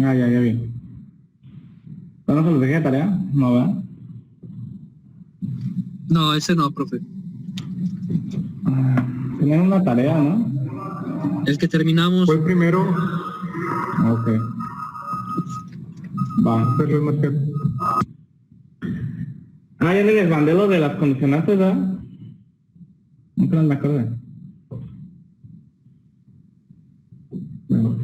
Ah, ya vi. ¿Cuándo se los dejé de tarea? No, ¿verdad? No, ese no, profe. Tenían una tarea, ¿no? El que terminamos. Fue el primero. Ok. Va. Hacerles más que... Ya les mandé lo de las condicionantes, ¿verdad? No me acordé. Bueno.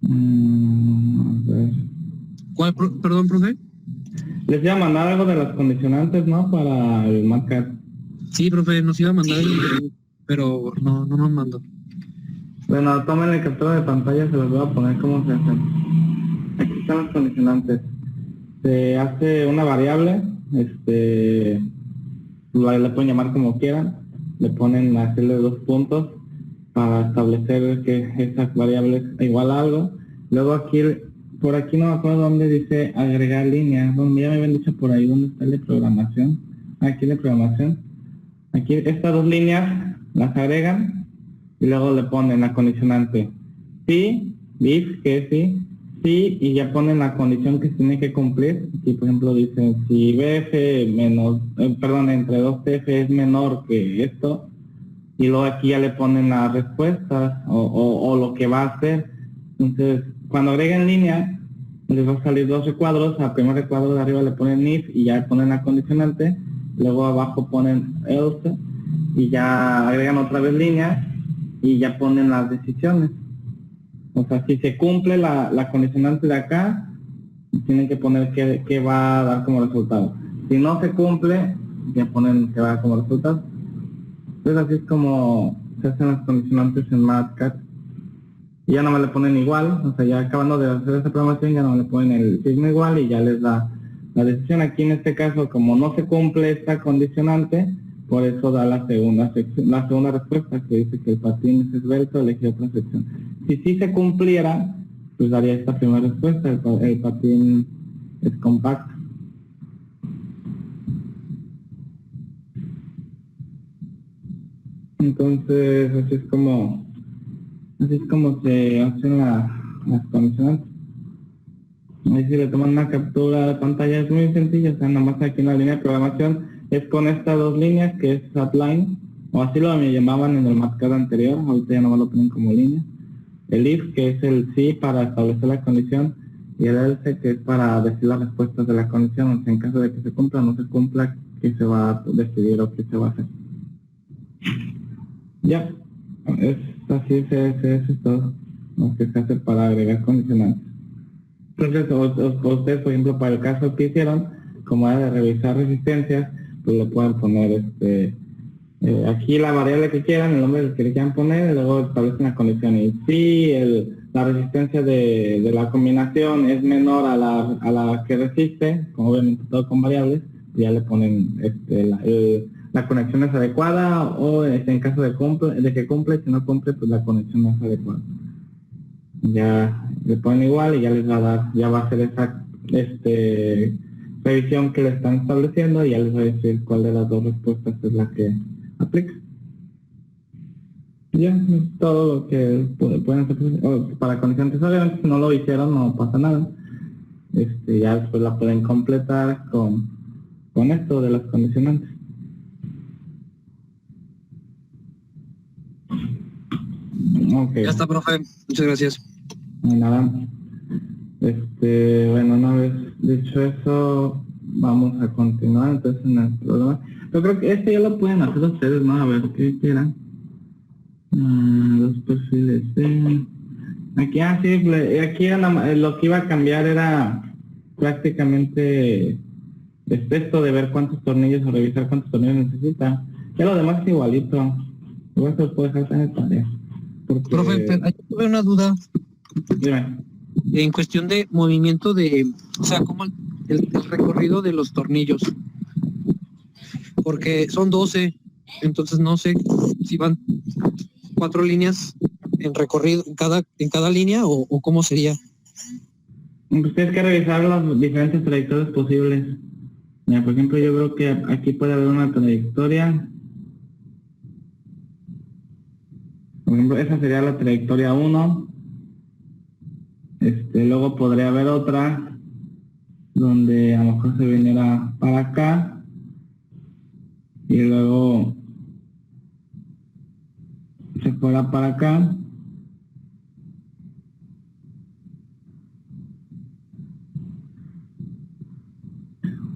A ver. ¿Cuál, perdón, profe? Les iba a mandar algo de las condicionantes, ¿no? Para el marcar. Sí, profe, nos iba a mandar el pero no nos mandó. Bueno, tomen el captura de pantalla, se los voy a poner cómo se hacen. Aquí están los condicionantes. Se hace una variable, le pueden llamar como quieran, le ponen hacerle 2 puntos para establecer que esa variable es igual a algo. Luego aquí, por aquí no me acuerdo dónde dice agregar líneas, donde ya me habían dicho por ahí dónde está el de programación. Aquí de programación. Aquí estas 2 líneas las agregan y luego le ponen la condicionante si, if, que es sí, y ya ponen la condición que se tiene que cumplir. Aquí por ejemplo dicen si BF menos, entre 2TF es menor que esto, y luego aquí ya le ponen las respuestas o lo que va a hacer. Entonces cuando agreguen línea les va a salir 2 recuadros. Al primer recuadro de arriba le ponen if y ya ponen la condicionante, luego abajo ponen else y ya agregan otra vez línea y ya ponen las decisiones. O sea, si se cumple la condicionante de acá, tienen que poner qué va a dar como resultado. Si no se cumple, ya ponen que va a dar como resultado. Entonces así es como se hacen las condicionantes en Matcat. Y ya no me le ponen igual, o sea, ya acabando de hacer esa programación, ya no me le ponen el signo igual y ya les da la decisión. Aquí en este caso, como no se cumple esta condicionante, por eso da la segunda respuesta, que dice que el patín es esbelto, elegí otra sección. Si sí se cumpliera, pues daría esta primera respuesta, el patín es compacto. Entonces, así es como se hacen las condicionantes. Ahí si le toman una captura de pantalla es muy sencillo, o sea, nomás aquí en la línea de programación es con estas 2 líneas que es outline, o así lo me llamaban en el marcador anterior, ahorita ya no lo ponen como línea. El if, que es el sí para establecer la condición, y el else, que es para decir las respuestas de la condición, o sea, en caso de que se cumpla o no se cumpla, qué se va a decidir o qué se va a hacer. Ya, así se es todo lo que se hace para agregar condicionantes. Entonces, ustedes, por ejemplo, para el caso que hicieron, como era de revisar resistencias, pues le pueden poner aquí la variable que quieran, el nombre que le quieran poner, y luego establecen la condición. Y si la resistencia de la combinación es menor a la que resiste, como obviamente todo con variables, ya le ponen la conexión es adecuada, o en caso de que cumple, si no cumple, pues la conexión no es adecuada. Ya le ponen igual y ya les va a dar, ya va a ser esa revisión que le están estableciendo y ya les va a decir cuál de las 2 respuestas es la que aplica. Ya, es todo lo que pueden hacer para condiciones. Obviamente si no lo hicieron no pasa nada. Ya después la pueden completar con esto de las condicionantes. Okay. Ya está, profe. Muchas gracias. Nada. Bueno, una vez dicho eso, vamos a continuar entonces en el programa. Yo creo que ya lo pueden hacer ustedes, ¿no? A ver qué quieran. Los perfiles aquí, sí, aquí lo que iba a cambiar era prácticamente esto de ver cuántos tornillos o revisar cuántos tornillos necesita. Ya lo demás es igualito. Igual se lo puedo dejar en tarea. Porque... Profe, pero tuve una duda. Dime. En cuestión de movimiento o sea, como el recorrido de los tornillos. Porque son 12, entonces no sé si van 4 líneas en recorrido en cada línea o cómo sería. Pues tienes que revisar las diferentes trayectorias posibles. Mira, por ejemplo, yo veo que aquí puede haber una trayectoria. Por ejemplo, esa sería la trayectoria 1. Luego podría haber otra donde a lo mejor se viniera para acá y luego se fuera para acá.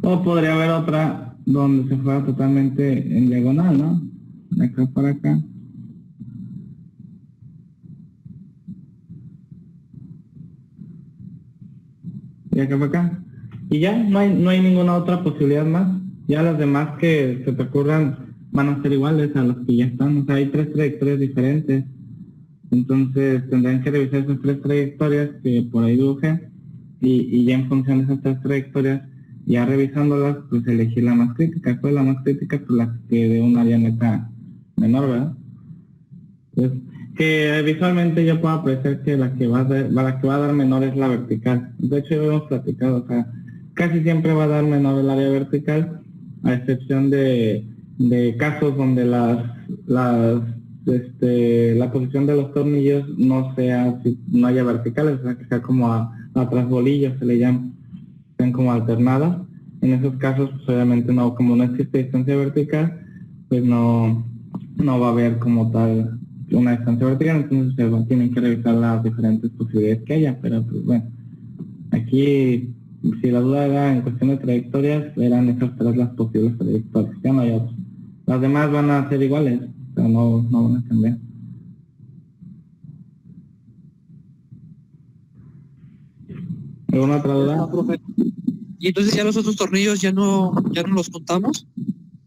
O podría haber otra donde se fuera totalmente en diagonal, ¿no? De acá para acá. Y acá para acá. Y ya, no hay ninguna otra posibilidad más. Ya las demás que se te ocurran van a ser iguales a los que ya están. O sea, hay 3 trayectorias diferentes. Entonces tendrán que revisar esas 3 trayectorias que por ahí dibujé. Y ya en función de esas 3 trayectorias, ya revisándolas, pues elegir la más crítica. ¿Cuál es la más crítica? Pues la que de un área neta menor, ¿verdad? Entonces, que visualmente yo puedo apreciar que la que va a dar menor es la vertical. De hecho, ya hemos platicado, o sea, casi siempre va a dar menor el área vertical, a excepción de casos donde la posición de los tornillos no sea, no haya verticales, o sea, que sea como a trasbolillos, se le llama, sean como alternadas. En esos casos, pues obviamente no, como no existe distancia vertical, pues no va a haber como tal una distancia vertical, entonces tienen que revisar las diferentes posibilidades que haya, pero pues bueno, aquí si la duda era en cuestión de trayectorias, eran esas 3 las posibles trayectorias, ya no hay otras. Las demás van a ser iguales, pero no van a cambiar. ¿Alguna otra duda? Y entonces ya los otros tornillos ya no los contamos.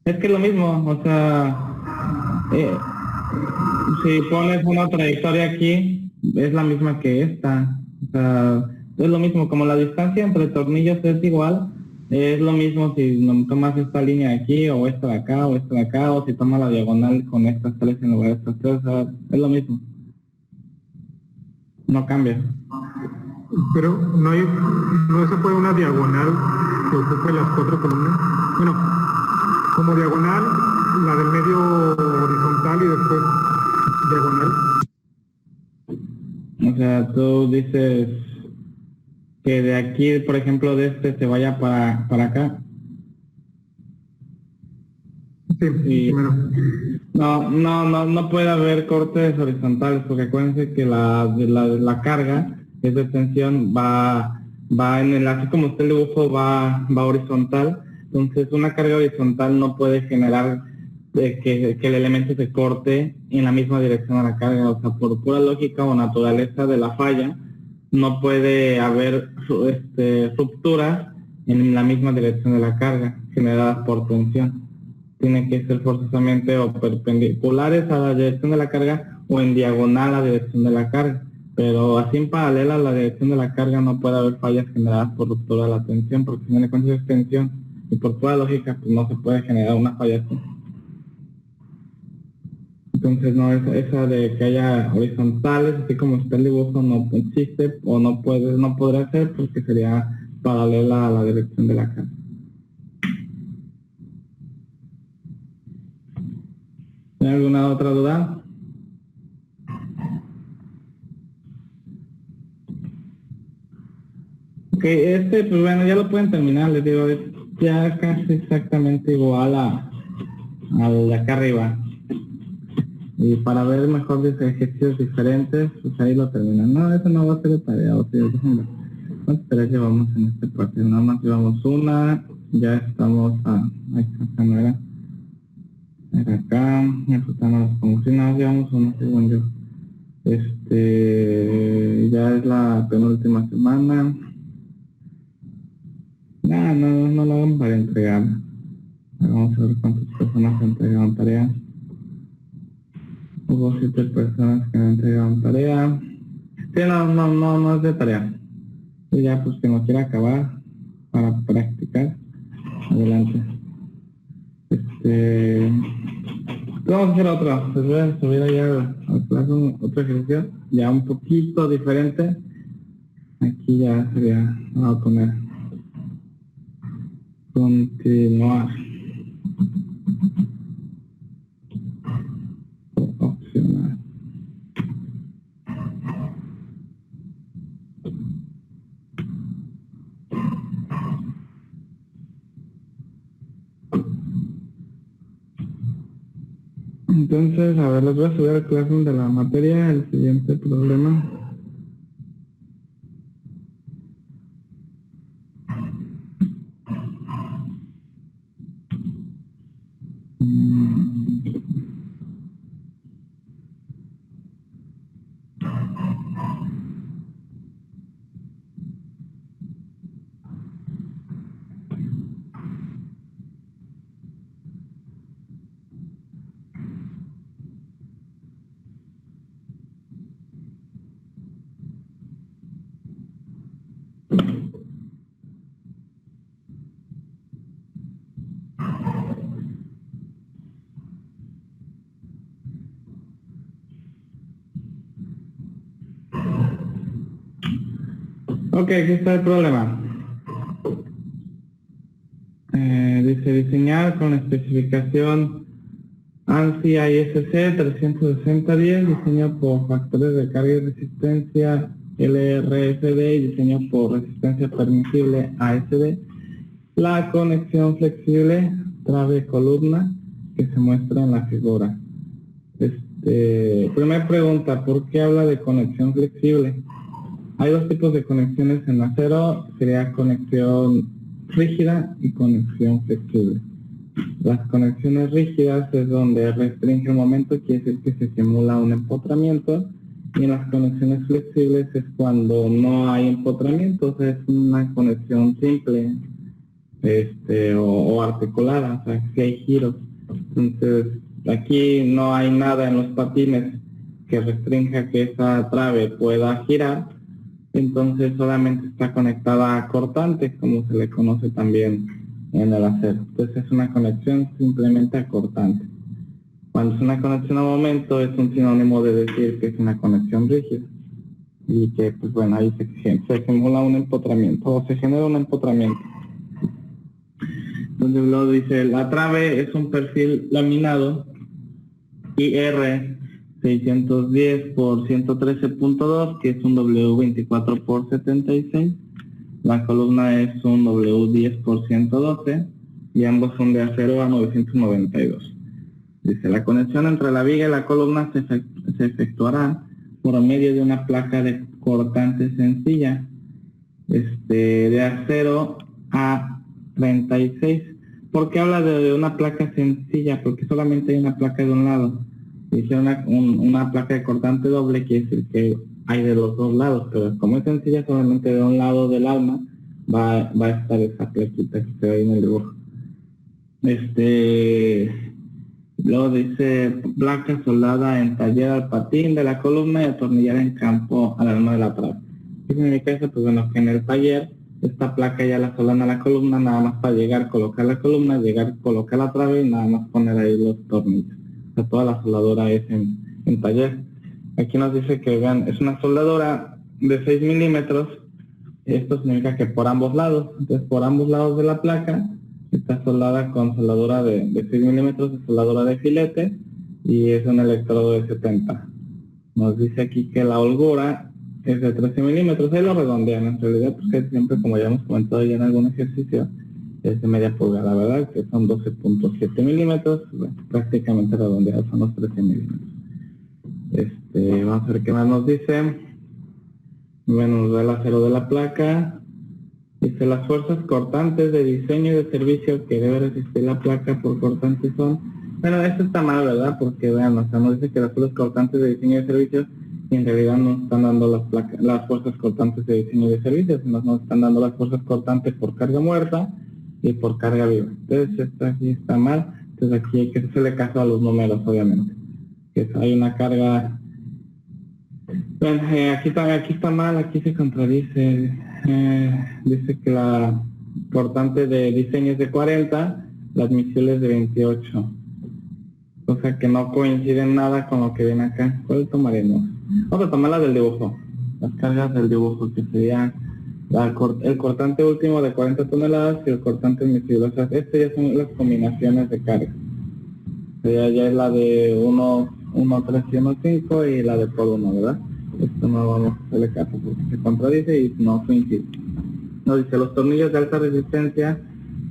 Es que es lo mismo, o sea, si pones una trayectoria aquí, es la misma que esta. O sea, es lo mismo, como la distancia entre tornillos es igual, es lo mismo si no tomas esta línea de aquí, o esta de acá, o esta de acá, o si tomas la diagonal con estas 3 en lugar de estas 3, o sea, es lo mismo. No cambia. Pero no se puede una diagonal que ocupe las 4 columnas. Bueno, como diagonal, la del medio horizontal y después diagonal. O sea, tú dices que de aquí, por ejemplo, de este se vaya para acá. Sí, Y primero. no puede haber cortes horizontales, porque acuérdense que la carga es de tensión, va en el, así como usted el dibujo va horizontal, entonces una carga horizontal no puede generar que el elemento se corte en la misma dirección a la carga, o sea, por pura lógica o naturaleza de la falla, no puede haber rupturas en la misma dirección de la carga generadas por tensión. Tienen que ser forzosamente o perpendiculares a la dirección de la carga o en diagonal a la dirección de la carga. Pero así en paralela a la dirección de la carga no puede haber fallas generadas por ruptura de la tensión, porque si no le cuentas es tensión. Y por toda lógica, pues no se puede generar una falla así. Entonces no, esa de que haya horizontales, así como está el dibujo, no existe o no podrá ser porque sería paralela a la dirección de la carga. ¿Tiene alguna otra duda? Ok, pues bueno, ya lo pueden terminar, les digo, es ya casi exactamente igual al de acá arriba. Y para ver mejor ejercicios diferentes, pues ahí lo terminan. No, eso no va a ser de tarea, o sea, déjenme. ¿Cuántas tareas llevamos en este partido? Nada más llevamos una, ya estamos acá no era acá, ya estamos las convulsiones, llevamos una, según yo. Ya es la penúltima semana. No lo hagan para entregar. Vamos a ver cuántas personas entregaron tarea. Hubo 7 personas que no entregaron tarea. Sí, no es de tarea. Y ya pues que no quiera acabar para practicar. Adelante. Vamos a hacer otro. Les voy a subir allá al plazo otro ejercicio. Ya un poquito diferente. Aquí ya sería, vamos a poner continuar. Opcional. Entonces, a ver, les voy a subir al Classroom de la materia el siguiente problema. Ok, aquí está el problema. Dice diseñar con especificación ANSI ISC 36010, diseño por factores de carga y resistencia LRFD y diseño por resistencia permisible ASD. La conexión flexible trave columna que se muestra en la figura. Primera pregunta, ¿por qué habla de conexión flexible? Hay dos tipos de conexiones en acero, sería conexión rígida y conexión flexible. Las conexiones rígidas es donde restringe el momento, quiere decir que se simula un empotramiento, y en las conexiones flexibles es cuando no hay empotramiento, o sea, es una conexión simple o articulada, o sea, que hay giros. Entonces, aquí no hay nada en los patines que restrinja que esa trave pueda girar, entonces solamente está conectada a cortante, como se le conoce también en el acero. Entonces es una conexión simplemente a cortante. Cuando es una conexión a momento es un sinónimo de decir que es una conexión rígida y que, pues bueno, ahí se simula un empotramiento o se genera un empotramiento. Entonces luego dice, la trave es un perfil laminado IR 610 por 113.2, que es un W24 por 76. La columna es un W10 por 112 y ambos son de acero a 992. Dice, la conexión entre la viga y la columna se efectuará por medio de una placa de cortante sencilla de acero a 36. ¿Por qué habla de una placa sencilla? Porque solamente hay una placa de un lado. Dice una placa de cortante doble, quiere decir que hay de los dos lados, pero como es sencilla, solamente de un lado del alma va a estar esa plaquita que se ve ahí en el dibujo. Luego dice placa soldada en taller al patín de la columna y atornillar en campo al alma de la trave. ¿Qué significa eso? Pues bueno, que en el taller esta placa ya la soldan a la columna, nada más para llegar, colocar la columna, llegar, colocar la trave y nada más poner ahí los tornillos. O sea, toda la soldadura es en taller. Aquí nos dice que vean, es una soldadura de 6 milímetros. Esto significa que por ambos lados, entonces por ambos lados de la placa está soldada con soldadura de 6 milímetros, de soldadura de filete, y es un electrodo de 70. Nos dice aquí que la holgura es de 13 milímetros, ahí lo redondean en realidad, porque siempre, como ya hemos comentado ya en algún ejercicio, es de media pulgada, ¿verdad? Que son 12.7 milímetros, bueno, prácticamente redondeados son los 13 milímetros. Vamos a ver qué más nos dice. Bueno, nos da el acero de la placa. Dice, las fuerzas cortantes de diseño y de servicio que debe resistir la placa por cortantes son... Bueno, esto está mal, ¿verdad? Porque vean, o sea, nos dice que las fuerzas cortantes de diseño y de servicio, y en realidad nos están dando las fuerzas cortantes de diseño y de servicio, sino nos están dando las fuerzas cortantes por carga muerta y por carga viva. Entonces esto aquí está mal. Entonces aquí hay que hacerle caso a los números, obviamente. Que hay una carga... Bueno, aquí está mal, aquí se contradice. Dice que la cortante de diseño es de 40, la admisible es de 28. O sea que no coinciden nada con lo que viene acá. ¿Cuál tomaremos? Vamos a tomar la del dibujo. Las cargas del dibujo, que serían el cortante último de 40 toneladas y el cortante admisible. O sea, ya son las combinaciones de carga. O sea, ya es la de 1, 3 y 1, 5 y la de por 1, ¿verdad? Esto no vamos a hacerle caso porque se contradice y no coincide. Nos dice, los tornillos de alta resistencia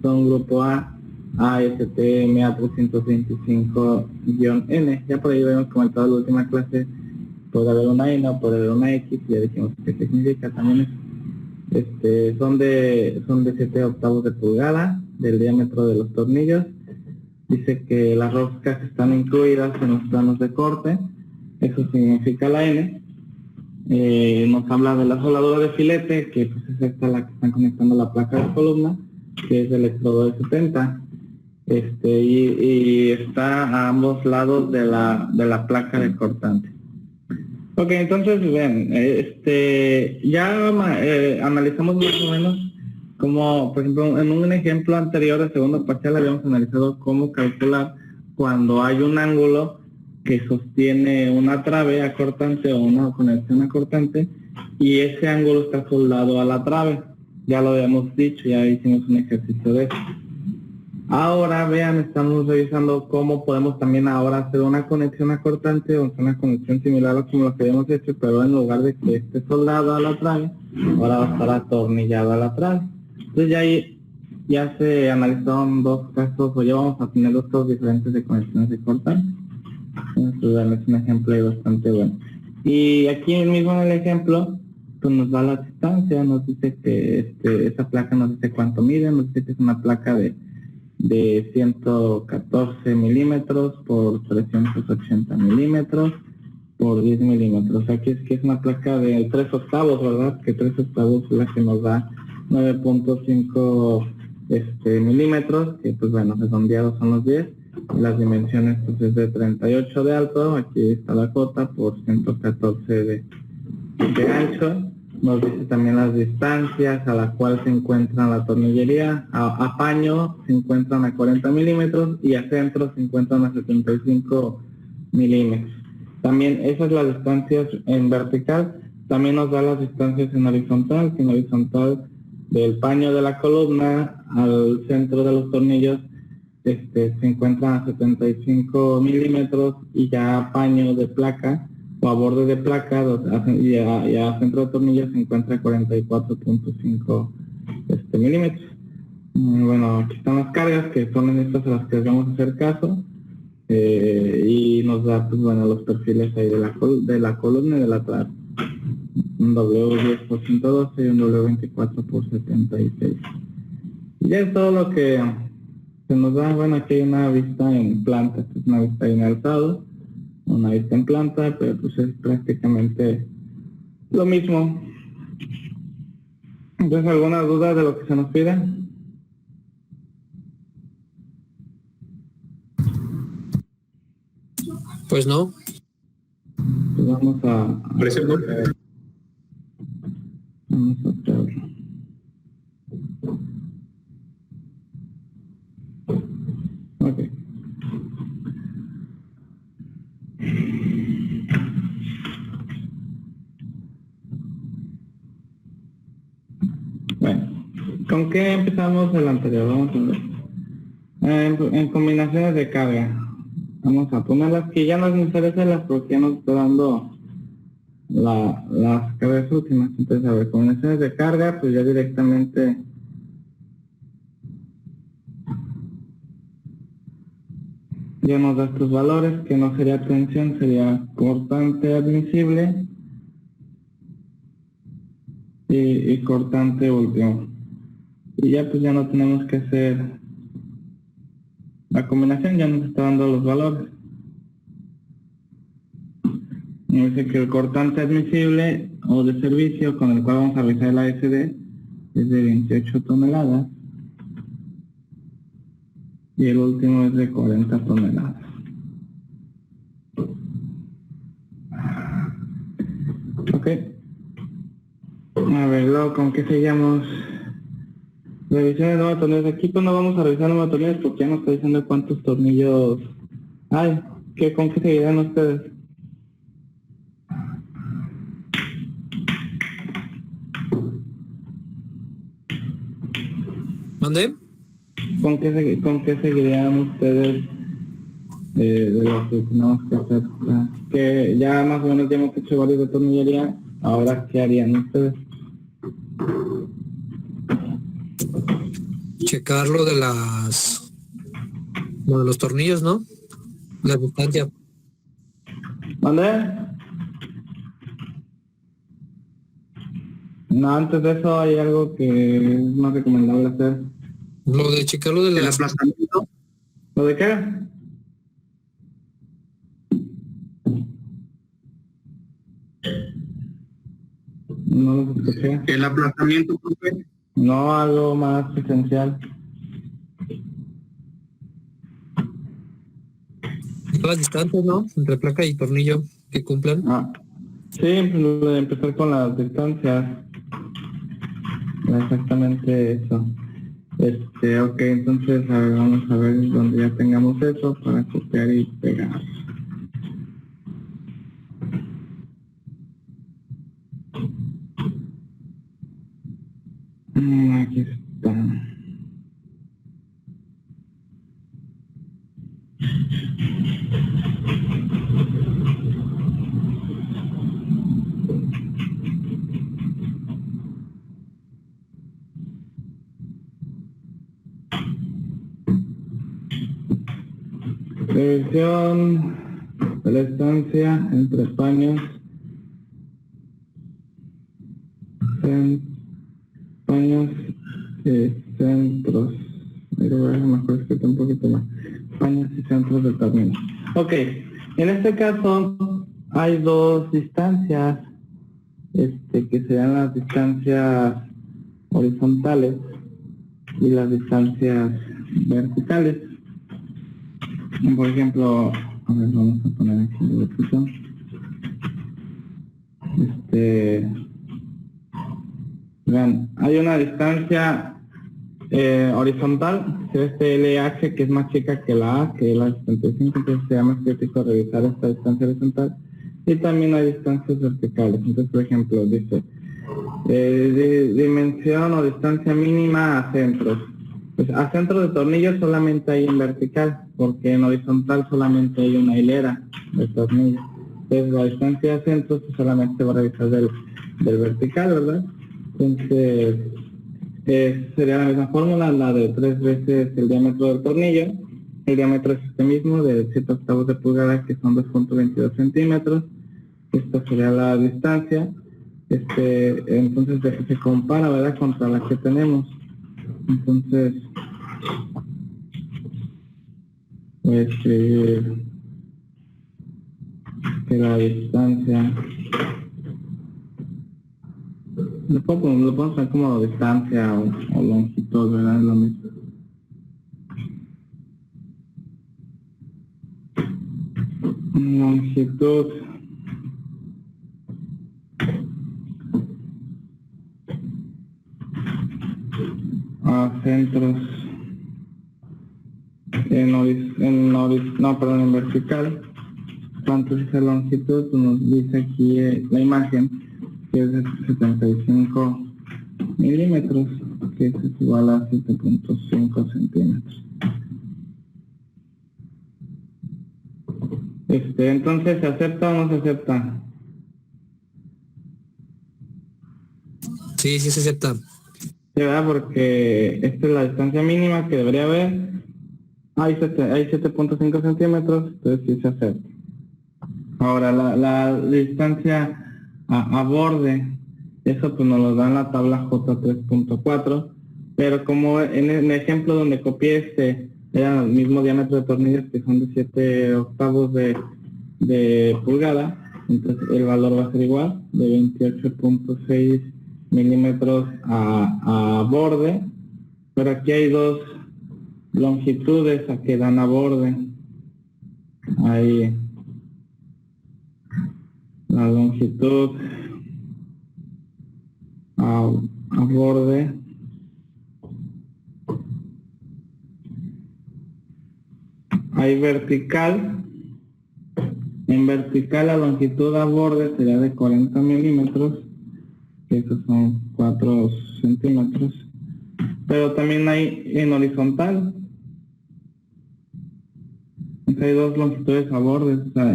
son grupo A ASTM A325-N. Ya por ahí habíamos comentado en la última clase, puede haber una N o puede haber una X, ya dijimos qué significa también. Son de 7/8 de pulgada del diámetro de los tornillos. Dice que las roscas están incluidas en los planos de corte, eso significa la N. Nos habla de la soldadura de filete, que pues es esta la que están conectando la placa de columna, que es de electrodo de 70. Y está a ambos lados de la placa de cortante. Ok, entonces ven, ya analizamos más o menos como, por ejemplo, en un ejemplo anterior de segundo parcial habíamos analizado cómo calcular cuando hay un ángulo que sostiene una trave acortante o una conexión acortante y ese ángulo está soldado a la trave. Ya lo habíamos dicho, ya hicimos un ejercicio de eso. Ahora vean, estamos revisando cómo podemos también ahora hacer una conexión acortante o una conexión similar a como lo que habíamos hecho, pero en lugar de que esté soldado a la trave, ahora va a estar atornillado a la trave. Entonces ya se analizaron dos casos, o ya vamos a tener dos casos diferentes de conexiones de cortante. Entonces es un ejemplo ahí bastante bueno. Y aquí mismo en el ejemplo, pues nos da la distancia, nos dice que esa placa nos dice cuánto mide, nos dice que es una placa de 114 milímetros por 380 milímetros por 10 milímetros. O sea que es una placa de 3/8, ¿verdad? Que 3/8 es la que nos da 9.5 milímetros, que pues bueno, redondeados son los 10. Las dimensiones pues es de 38 de alto, aquí está la cota, por 114 de ancho. Nos dice también las distancias a las cuales se encuentra la tornillería. A paño se encuentran a 40 milímetros y a centro se encuentran a 75 milímetros. También esas las distancias en vertical. También nos da las distancias en horizontal, que en horizontal del paño de la columna al centro de los tornillos se encuentran a 75 milímetros y ya a paño de placa o a borde de placa y a centro de tornillos se encuentra 44.5 milímetros. Bueno, aquí están las cargas, que son estas a las que les vamos a hacer caso, y nos da pues bueno los perfiles ahí de la columna y de la trave. Un W10 por 112 y un W24 por 76. Y ya es todo lo que se nos da. Bueno, aquí hay una vista en planta, esta es una vista en alzado, una vista en planta, pero pues es prácticamente lo mismo. Entonces, ¿alguna duda de lo que se nos pide? Pues no. Pues vamos a ver. Vamos a ver. Ok. Bueno, ¿con qué empezamos el anterior? Vamos a ver. En combinaciones de carga. Vamos a ponerlas que ya no es necesario hacerlas porque ya nos está dando las cargas últimas. Entonces, a ver, combinaciones de carga, pues ya directamente ya nos da estos valores, que no sería tensión, sería cortante admisible y cortante último. Y ya pues ya no tenemos que hacer la combinación, ya nos está dando los valores. Nos dice que el cortante admisible o de servicio con el cual vamos a realizar el ASD es de 28 toneladas y el último es de 40 toneladas. Ok. A ver, luego, ¿con qué seguimos? Revisiones de nuevos tornillos. Aquí pues no vamos a revisar nuevos tornillos porque ya nos está diciendo cuántos tornillos hay. ¿Con qué seguirán ustedes? ¿Mande? ¿Con qué seguirían ustedes de lo que tenemos que hacer? Que ya más o menos ya hemos hecho varios de tornillería. Ahora, ¿qué harían ustedes? Checar lo de las Lo de los tornillos, ¿no? La distancia. ¿Dónde? No, antes de eso hay algo que es más recomendable hacer. Lo de checar lo de El las... aplastamiento. ¿Lo de qué? No lo escuché. El aplastamiento, profe. No, algo más esencial. las distancias, ¿no? Entre placa y tornillo que cumplan. Ah, sí, lo de empezar con las distancias. Exactamente eso. Ok, entonces a ver, vamos a ver donde ya tengamos eso para copiar y pegar. Aquí está. División de la estancia entre paños. Paños y centros. Pero mejor escrito un poquito más. Paños y centros del término. Ok, en este caso hay dos distancias, que serían las distancias horizontales y las distancias verticales. Por ejemplo, a ver, vamos a poner aquí el botito. Vean, hay una distancia horizontal, que es LH, que es más chica que la A, que es la 75, entonces se llama crítico revisar esta distancia horizontal. Y también hay distancias verticales. Entonces, por ejemplo, dice dimensión o distancia mínima a centros. Pues a centro de tornillos solamente hay en vertical, porque en horizontal solamente hay una hilera de tornillos. Entonces la distancia a centros pues, solamente va a revisar del vertical, ¿verdad? Entonces sería la misma fórmula, la de 3 veces el diámetro del tornillo. El diámetro es este mismo, de 7/8 de pulgada, que son 2.22 centímetros. Esta sería la distancia. Entonces se compara, ¿verdad?, contra la que tenemos. Entonces voy a escribir que la distancia lo puedo poner como distancia o longitud, ¿verdad? Es lo mismo. Longitud a centros en vertical. ¿Cuánto es esa longitud? Pues nos dice aquí la imagen, que es de 75 milímetros, que es igual a 7.5 centímetros. Entonces, ¿se acepta o no se acepta? Sí, sí se acepta. Sí, ¿verdad? Porque esta es la distancia mínima que debería haber. Hay 7.5 centímetros, entonces sí se acepta. Ahora, la distancia a borde, eso pues nos lo da en la tabla J3.4, pero como en el ejemplo donde copié era el mismo diámetro de tornillos, que son de 7/8 de pulgada, entonces el valor va a ser igual, de 28.6 milímetros a borde, pero aquí hay dos longitudes que dan a borde. Ahí la longitud a borde hay vertical. En vertical la longitud a borde sería de 40 milímetros, que esos son 4 centímetros, pero también hay en horizontal. Hay dos longitudes a borde, o sea,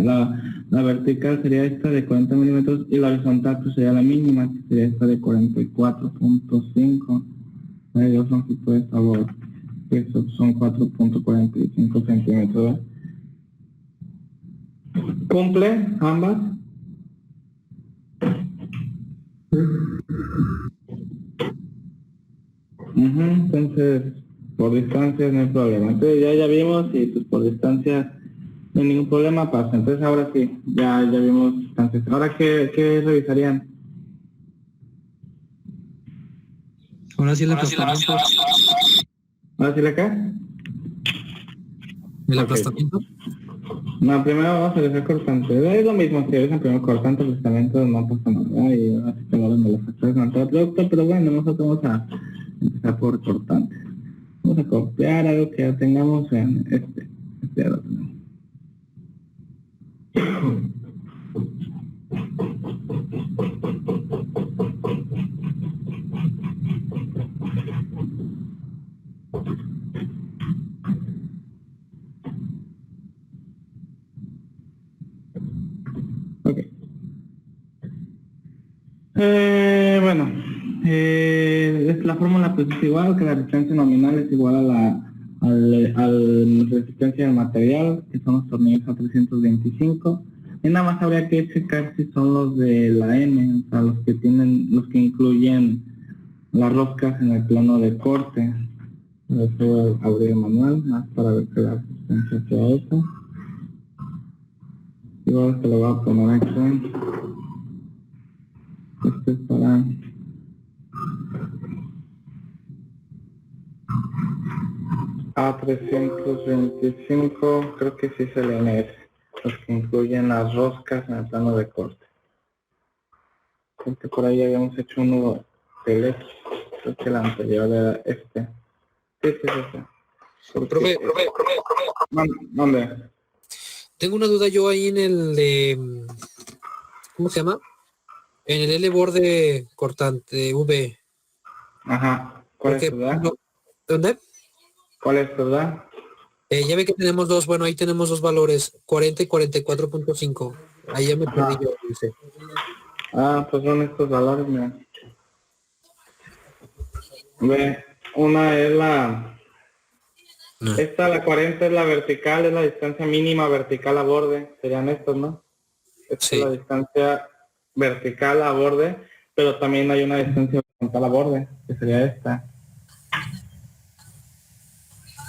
la vertical sería esta de 40 milímetros y la horizontal pues sería la mínima, que sería esta de 44.5. Hay dos longitudes a borde. Eso son 4.45 centímetros. ¿Cumple ambas? Entonces, por distancia no hay problema. Entonces ya vimos y pues por distancia no hay ningún problema, pasa. Entonces ahora sí, ya vimos distancias. Ahora, ¿qué revisarían? Ahora sí el aplastamiento. ¿Ahora sí le cae? ¿El Ok. aplastamiento? No, primero vamos a revisar cortante. Es lo mismo, si revisan primero cortante, aplastamiento, no pasa nada. Y así que lo ven de los factores en el producto, pero bueno, nosotros vamos a empezar por cortante. Vamos a copiar algo que ya tengamos en este ya lo tenemos. Ok. Bueno, la fórmula pues es igual, que la resistencia nominal es igual a la resistencia del material, que son los tornillos a 325. Y nada más habría que checar si son los de la M, o sea, los que incluyen las roscas en el plano de corte. Eso voy a abrir el manual, más para ver que la resistencia sea esa. Igual que lo voy a poner aquí. Este es para A325, creo que sí se leen ese, los que incluyen las roscas en el plano de corte. Creo que por ahí habíamos hecho uno del X, creo que el anterior era este. Sí. Profe. ¿Dónde? Tengo una duda yo ahí en el de... ¿Cómo se llama? En el L borde cortante V. Ajá. ¿Cuál es tu edad? ¿Dónde? ¿Cuál es tu edad? Ya ve que tenemos dos, bueno, ahí tenemos dos valores, 40 y 44.5. Ahí ya me perdí yo, dice. Pues son estos valores, mira. Ve, una es la... Esta, la 40 es la vertical, es la distancia mínima vertical a borde, serían estos, ¿no? Esta Sí. es la distancia vertical a borde, pero también hay una distancia horizontal a borde, que sería esta.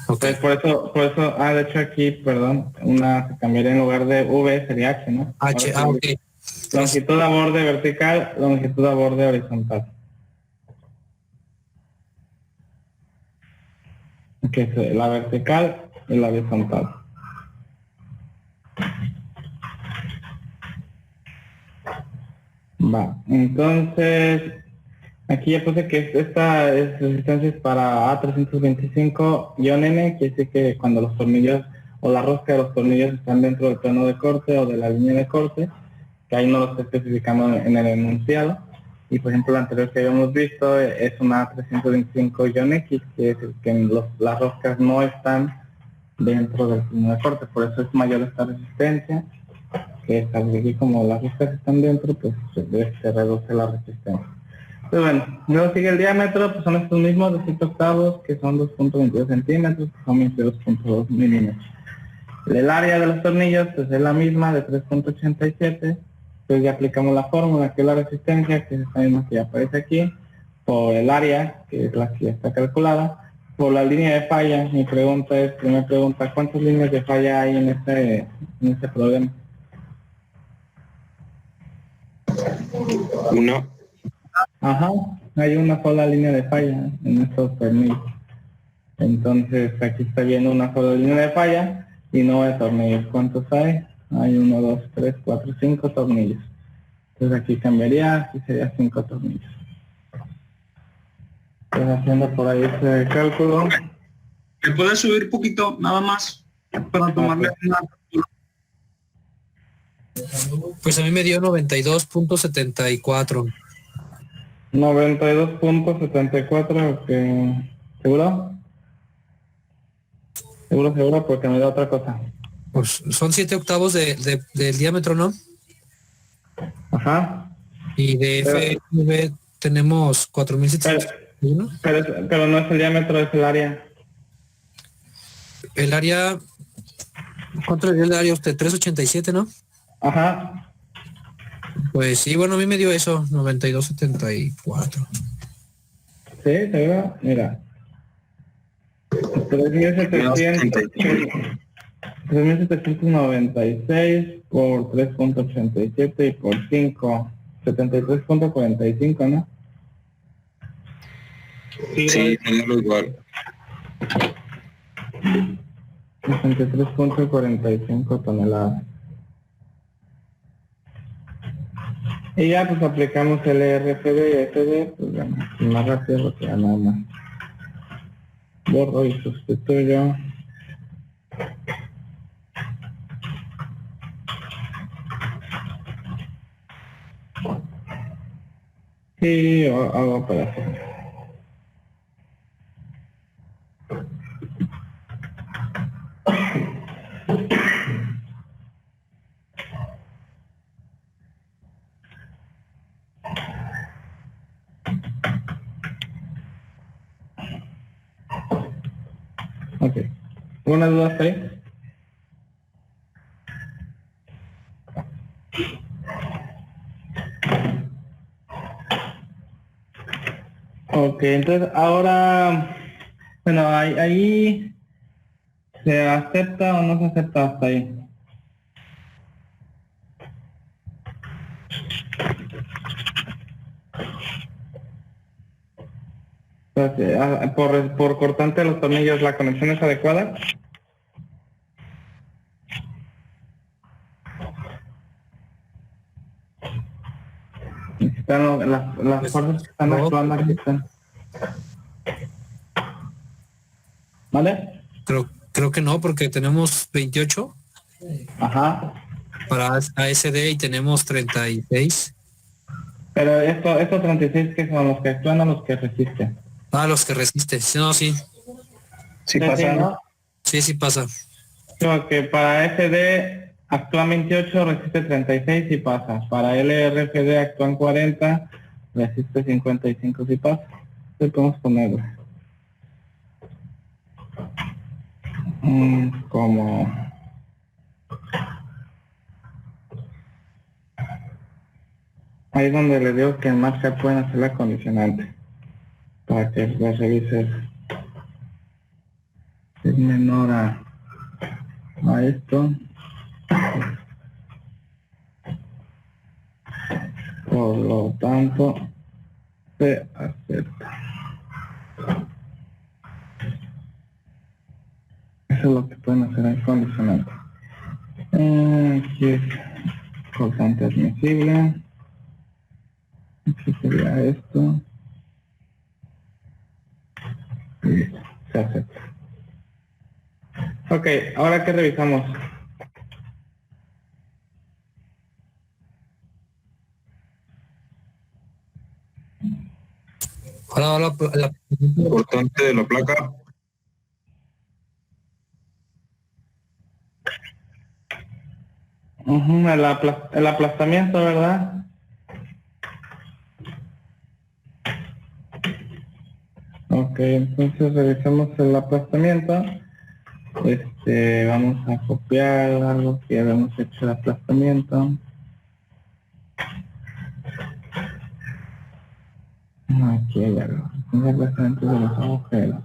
Okay. Pues por eso, de hecho aquí, perdón, una se cambiaría en lugar de V, sería H, ¿no? H, ok. Longitud a borde vertical, longitud a borde horizontal. Que es la vertical y la horizontal. Va, entonces aquí ya puse que esta resistencia es para A325-N, que dice que cuando los tornillos o la rosca de los tornillos están dentro del plano de corte o de la línea de corte, que ahí no lo está especificando en el enunciado. Y por ejemplo la anterior que habíamos visto es una A325-X, que es el que las roscas no están dentro del plano de corte, por eso es mayor esta resistencia, que es aquí como las roscas están dentro, pues se reduce la resistencia. Pues bueno, luego sigue el diámetro, pues son estos mismos de 7 octavos, que son 2.22 centímetros, que son 22.2 milímetros. El área de los tornillos, pues es la misma, de 3.87, entonces ya aplicamos la fórmula, que es la resistencia, que es esta misma que ya aparece aquí, por el área, que es la que ya está calculada, por la línea de falla. Mi pregunta es, primera pregunta, ¿cuántas líneas de falla hay en este problema? Una. Ajá, hay una sola línea de falla en estos tornillos. Entonces aquí está viendo una sola línea de falla y no de tornillos. ¿Cuántos hay? Hay 1, 2, 3, 4, 5 tornillos. Entonces aquí cambiaría, aquí sería 5 tornillos. Estoy haciendo por ahí ese cálculo. ¿Te puedes subir poquito, nada más, para tomarle una? Pues a mí me dio 92.74. 92.74, ¿seguro? Seguro, porque me da otra cosa. Pues son 7 octavos del diámetro, ¿no? Ajá. Y de FV tenemos 4.701. Pero no es el diámetro, es el área. El área, ¿cuánto le dio el área a usted? 387, ¿no? Ajá. Pues sí, bueno, a mí me dio eso, 92.74. Sí, seguro. Mira. 3.796 por 3.87 y por 5, 73.45, ¿no? Sí, me dio igual. 63.45 toneladas. Y ya pues aplicamos el RFD y SD, pues bueno, más rápido porque ya nada más. Borro y sustituyo. Y hago operación. Ok. ¿Alguna duda hasta ahí? Ok, entonces ahora, bueno, ahí se acepta o no se acepta hasta ahí. Entonces, por cortante de los tornillos, ¿la conexión es adecuada? Están las fuerzas que están actuando aquí están. ¿Vale? Creo que no, porque tenemos 28 Ajá. para ASD y tenemos 36. Pero estos 36 que son los que actúan o los que resisten. Ah, los que resisten. No, sí. Sí pasa, ¿no? Sí pasa. Creo que para SD actúan 28, resiste 36 y pasa. Para LRFD actúan 40, resiste 55 si pasa. Entonces podemos ponerlo. Como... Ahí es donde le digo que en marcha pueden hacer la condicionante. Para que la revises. Es menor a esto. Por lo tanto, se acepta. Eso es lo que pueden hacer en condicionante. Aquí es cortante admisible. Aquí sería esto. Y listo, se acepta. Ok, ahora que revisamos. Ahora la Cortante de la placa. El aplastamiento, ¿verdad? Ok, entonces revisamos el aplastamiento. Vamos a copiar algo que habíamos hecho de aplastamiento. Aquí hay algo. El aplastamiento de los agujeros.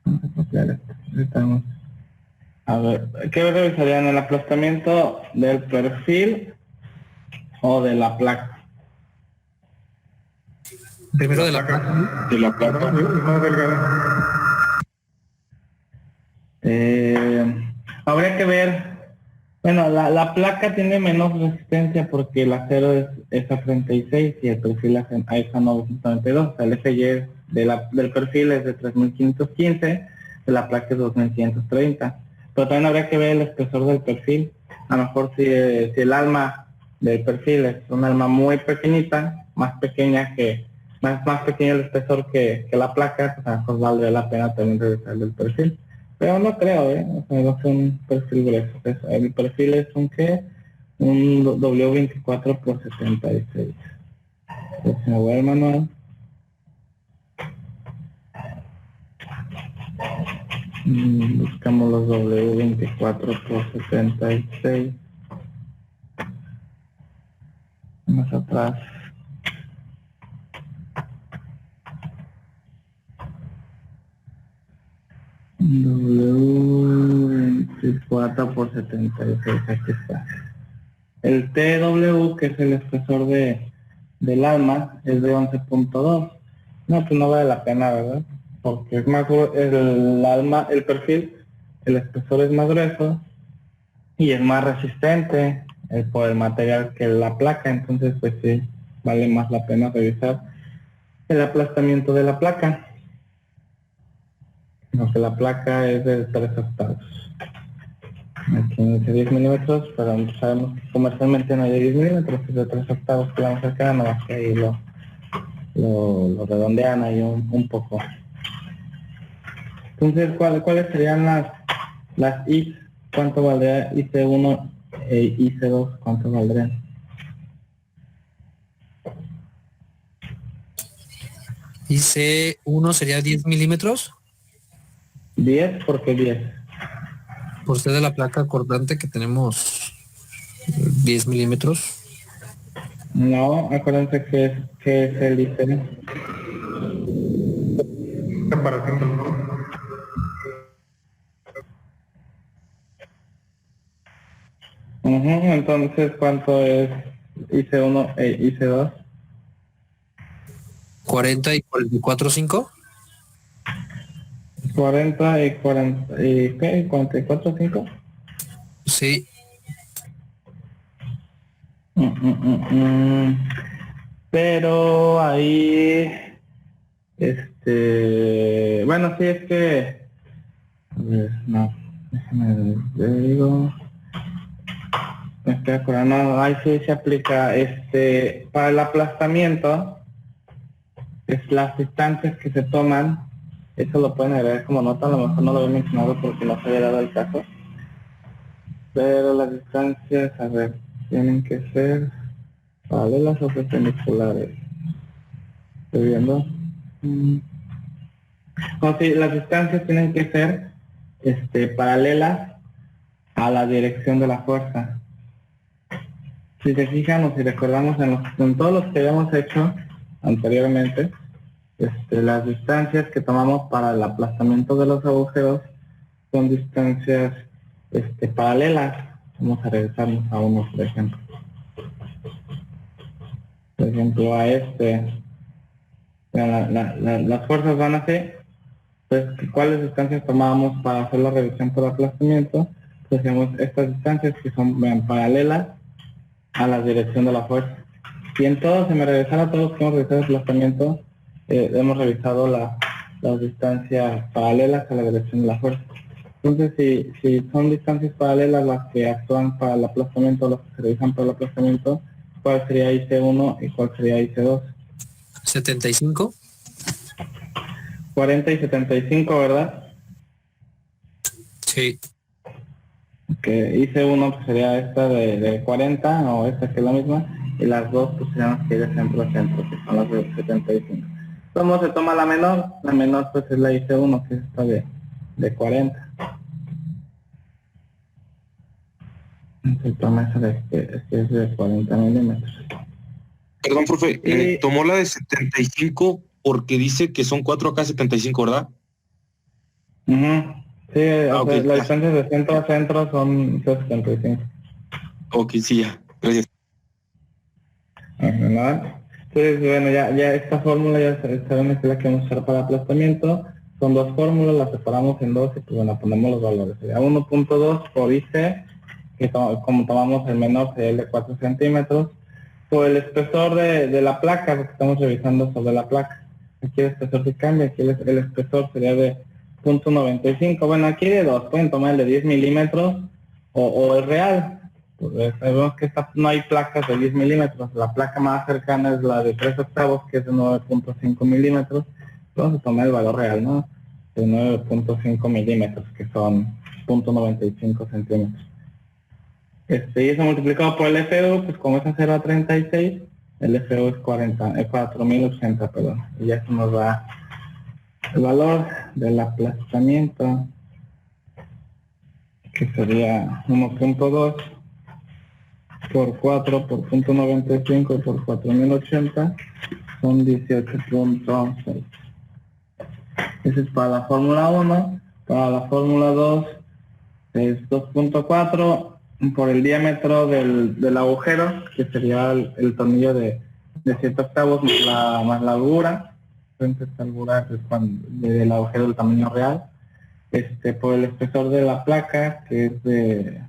Vamos a copiar esto. Necesitamos. A ver, ¿qué revisarían? ¿El aplastamiento del perfil o de la placa? primero de la placa. De la placa. Es más delgada. Habría que ver. Bueno, la placa tiene menos resistencia porque el acero es a 36 y el perfil es a 992. O sea, el FY del perfil es de 3515, de la placa es 2130. Pero también habría que ver el espesor del perfil. A lo mejor si el alma del perfil es un alma muy pequeñita, más pequeña más pequeño el espesor que la placa, pues a lo mejor vale la pena también revisar el perfil. Pero no creo, o sea, no es un perfil grueso. El perfil es un W24 por 76. Entonces me voy al manual. Buscamos los W24 por 76. Más atrás. W24 por 76, aquí está. El TW, que es el espesor del alma, es de 11.2. No, pues no vale la pena, ¿verdad? Porque es más el alma, el perfil, el espesor es más grueso y es más resistente por el material que la placa, entonces pues sí, vale más la pena revisar el aplastamiento de la placa. Aunque la placa es de 3/8. Aquí dice 10 milímetros, pero sabemos que comercialmente no hay de 10 milímetros, es de 3/8 que la más cercana, no más que ahí lo redondean ahí un poco. Entonces, ¿cuáles serían las I? ¿Cuánto valdría IC1 e IC2? ¿Cuánto valdrían? IC1 sería 10 milímetros. 10, ¿por qué 10? Por ser de la placa cortante que tenemos 10 milímetros. No, acuérdense que es el IC. Separación, ¿no? Entonces, ¿cuánto es IC1 e IC2? 40 y 44.5. 40 y 40 y ¿qué? 44.5. Sí. Pero ahí bueno, sí, es que a ver, no, déjame ver, digo, me estoy acordando, ahí sí se aplica para el aplastamiento, es las distancias que se toman. Eso lo pueden agregar como nota, a lo mejor no lo había mencionado porque no se había dado el caso. Pero las distancias, a ver, tienen que ser paralelas o perpendiculares. ¿Estoy viendo? No, sí, las distancias tienen que ser paralelas a la dirección de la fuerza. Si se fijan o si recordamos en todos los que habíamos hecho anteriormente, las distancias que tomamos para el aplastamiento de los agujeros son distancias paralelas. Vamos a regresarnos a uno, por ejemplo. Por ejemplo, a las fuerzas van así. Pues, ¿cuáles distancias tomábamos para hacer la revisión por aplastamiento? Pues hacemos estas distancias que son paralelas a la dirección de la fuerza. Y en todos, si me regresara a todos que hemos revisado el aplastamiento, hemos revisado las distancias paralelas a la dirección de la fuerza. Entonces, si son distancias paralelas las que actúan para el aplastamiento, las que se revisan para el aplastamiento, ¿cuál sería IC1 y cuál sería IC2? 75. 40 y 75, ¿verdad? Sí. Que IC1 pues sería esta de 40, o esta que es la misma, y las dos pues serían las que hay de centro a centro, que son las de 75. ¿Cómo se toma la menor? La menor pues es la IC1, que es esta de 40. Se toma esa que es de 40 milímetros. Perdón, profe, Y tomó la de 75 porque dice que son 4 acá 75, ¿verdad? sí, o Ok, sea, las ya. distancias de centro a centro son 75. Ok, sí, ya. Gracias. ¿Verdad? Entonces, bueno, ya esta fórmula ya saben que es la que vamos a usar para aplastamiento. Son dos fórmulas, las separamos en dos y pues bueno, ponemos los valores. Sería 1.2 por IC, que como tomamos el menor sería el de 4 centímetros, por el espesor de la placa, porque estamos revisando sobre la placa. Aquí el espesor se cambia, aquí el espesor sería de 0.95. Bueno, aquí de dos, pueden tomar el de 10 milímetros o el real. Pues sabemos que no hay placas de 10 milímetros, la placa más cercana es la de 3/8, que es de 9.5 milímetros. Vamos a tomar el valor real, ¿no? De 9.5 milímetros, que son 0.95 centímetros. Y eso multiplicado por el FU, pues como es a 0,36, el FU es 4080, perdón. Y ya eso nos da el valor del aplastamiento que sería 1.2 por 4 por .95 por 4080 son 18.6. Ese es para la fórmula 1. Para la fórmula 2 es 2.4 por el diámetro del agujero, que sería el tornillo de 7 octavos más la largura. Entonces la largura es del agujero del tamaño real. Por el espesor de la placa, que es de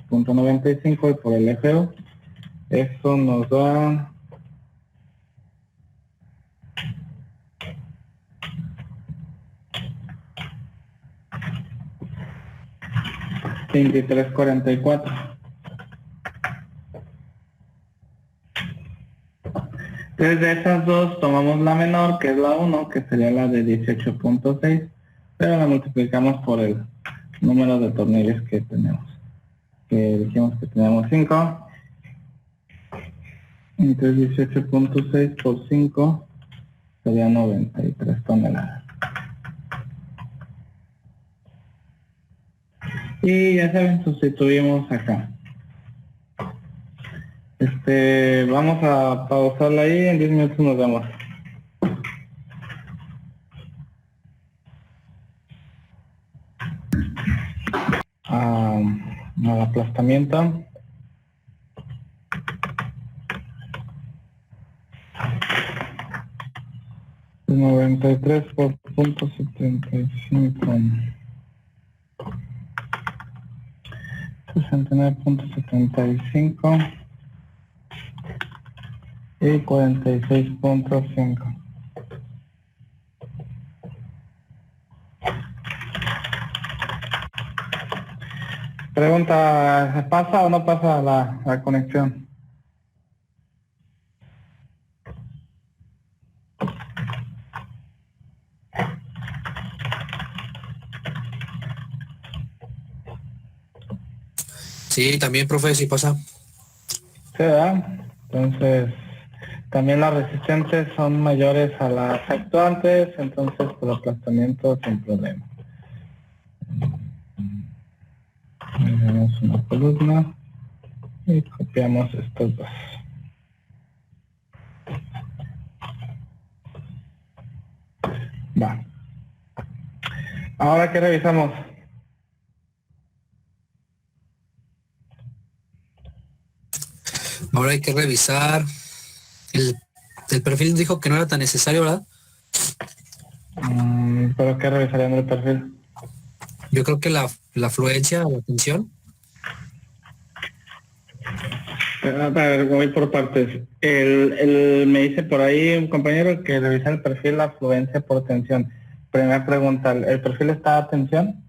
0.95, y por el FO, eso nos da 23.44. Entonces de esas dos tomamos la menor, que es la 1, que sería la de 18.6, pero la multiplicamos por el número de tornillos que tenemos, que dijimos que tenemos 5. Entonces 18.6 por 5 sería 93 toneladas. Y ya saben, sustituimos acá. Vamos a pausarla ahí, en 10 minutos nos vemos. Al aplastamiento. $93 por .75. 69.75 y 46.5. Pregunta, ¿se pasa o no pasa la conexión? Sí, también, profe, sí pasa. Sí, ¿verdad? Entonces, también las resistentes son mayores a las actuantes, entonces por aplastamiento sin problema. Tenemos una columna y copiamos estos dos. Va. Ahora, ¿qué revisamos? Ahora hay que revisar el perfil. Dijo que no era tan necesario, ¿verdad? ¿Pero qué revisarían el perfil? Yo creo que la afluencia o la tensión. A ver, voy por partes. Me dice por ahí un compañero que revisa el perfil, la afluencia por tensión. Primera pregunta, ¿el perfil está a tensión?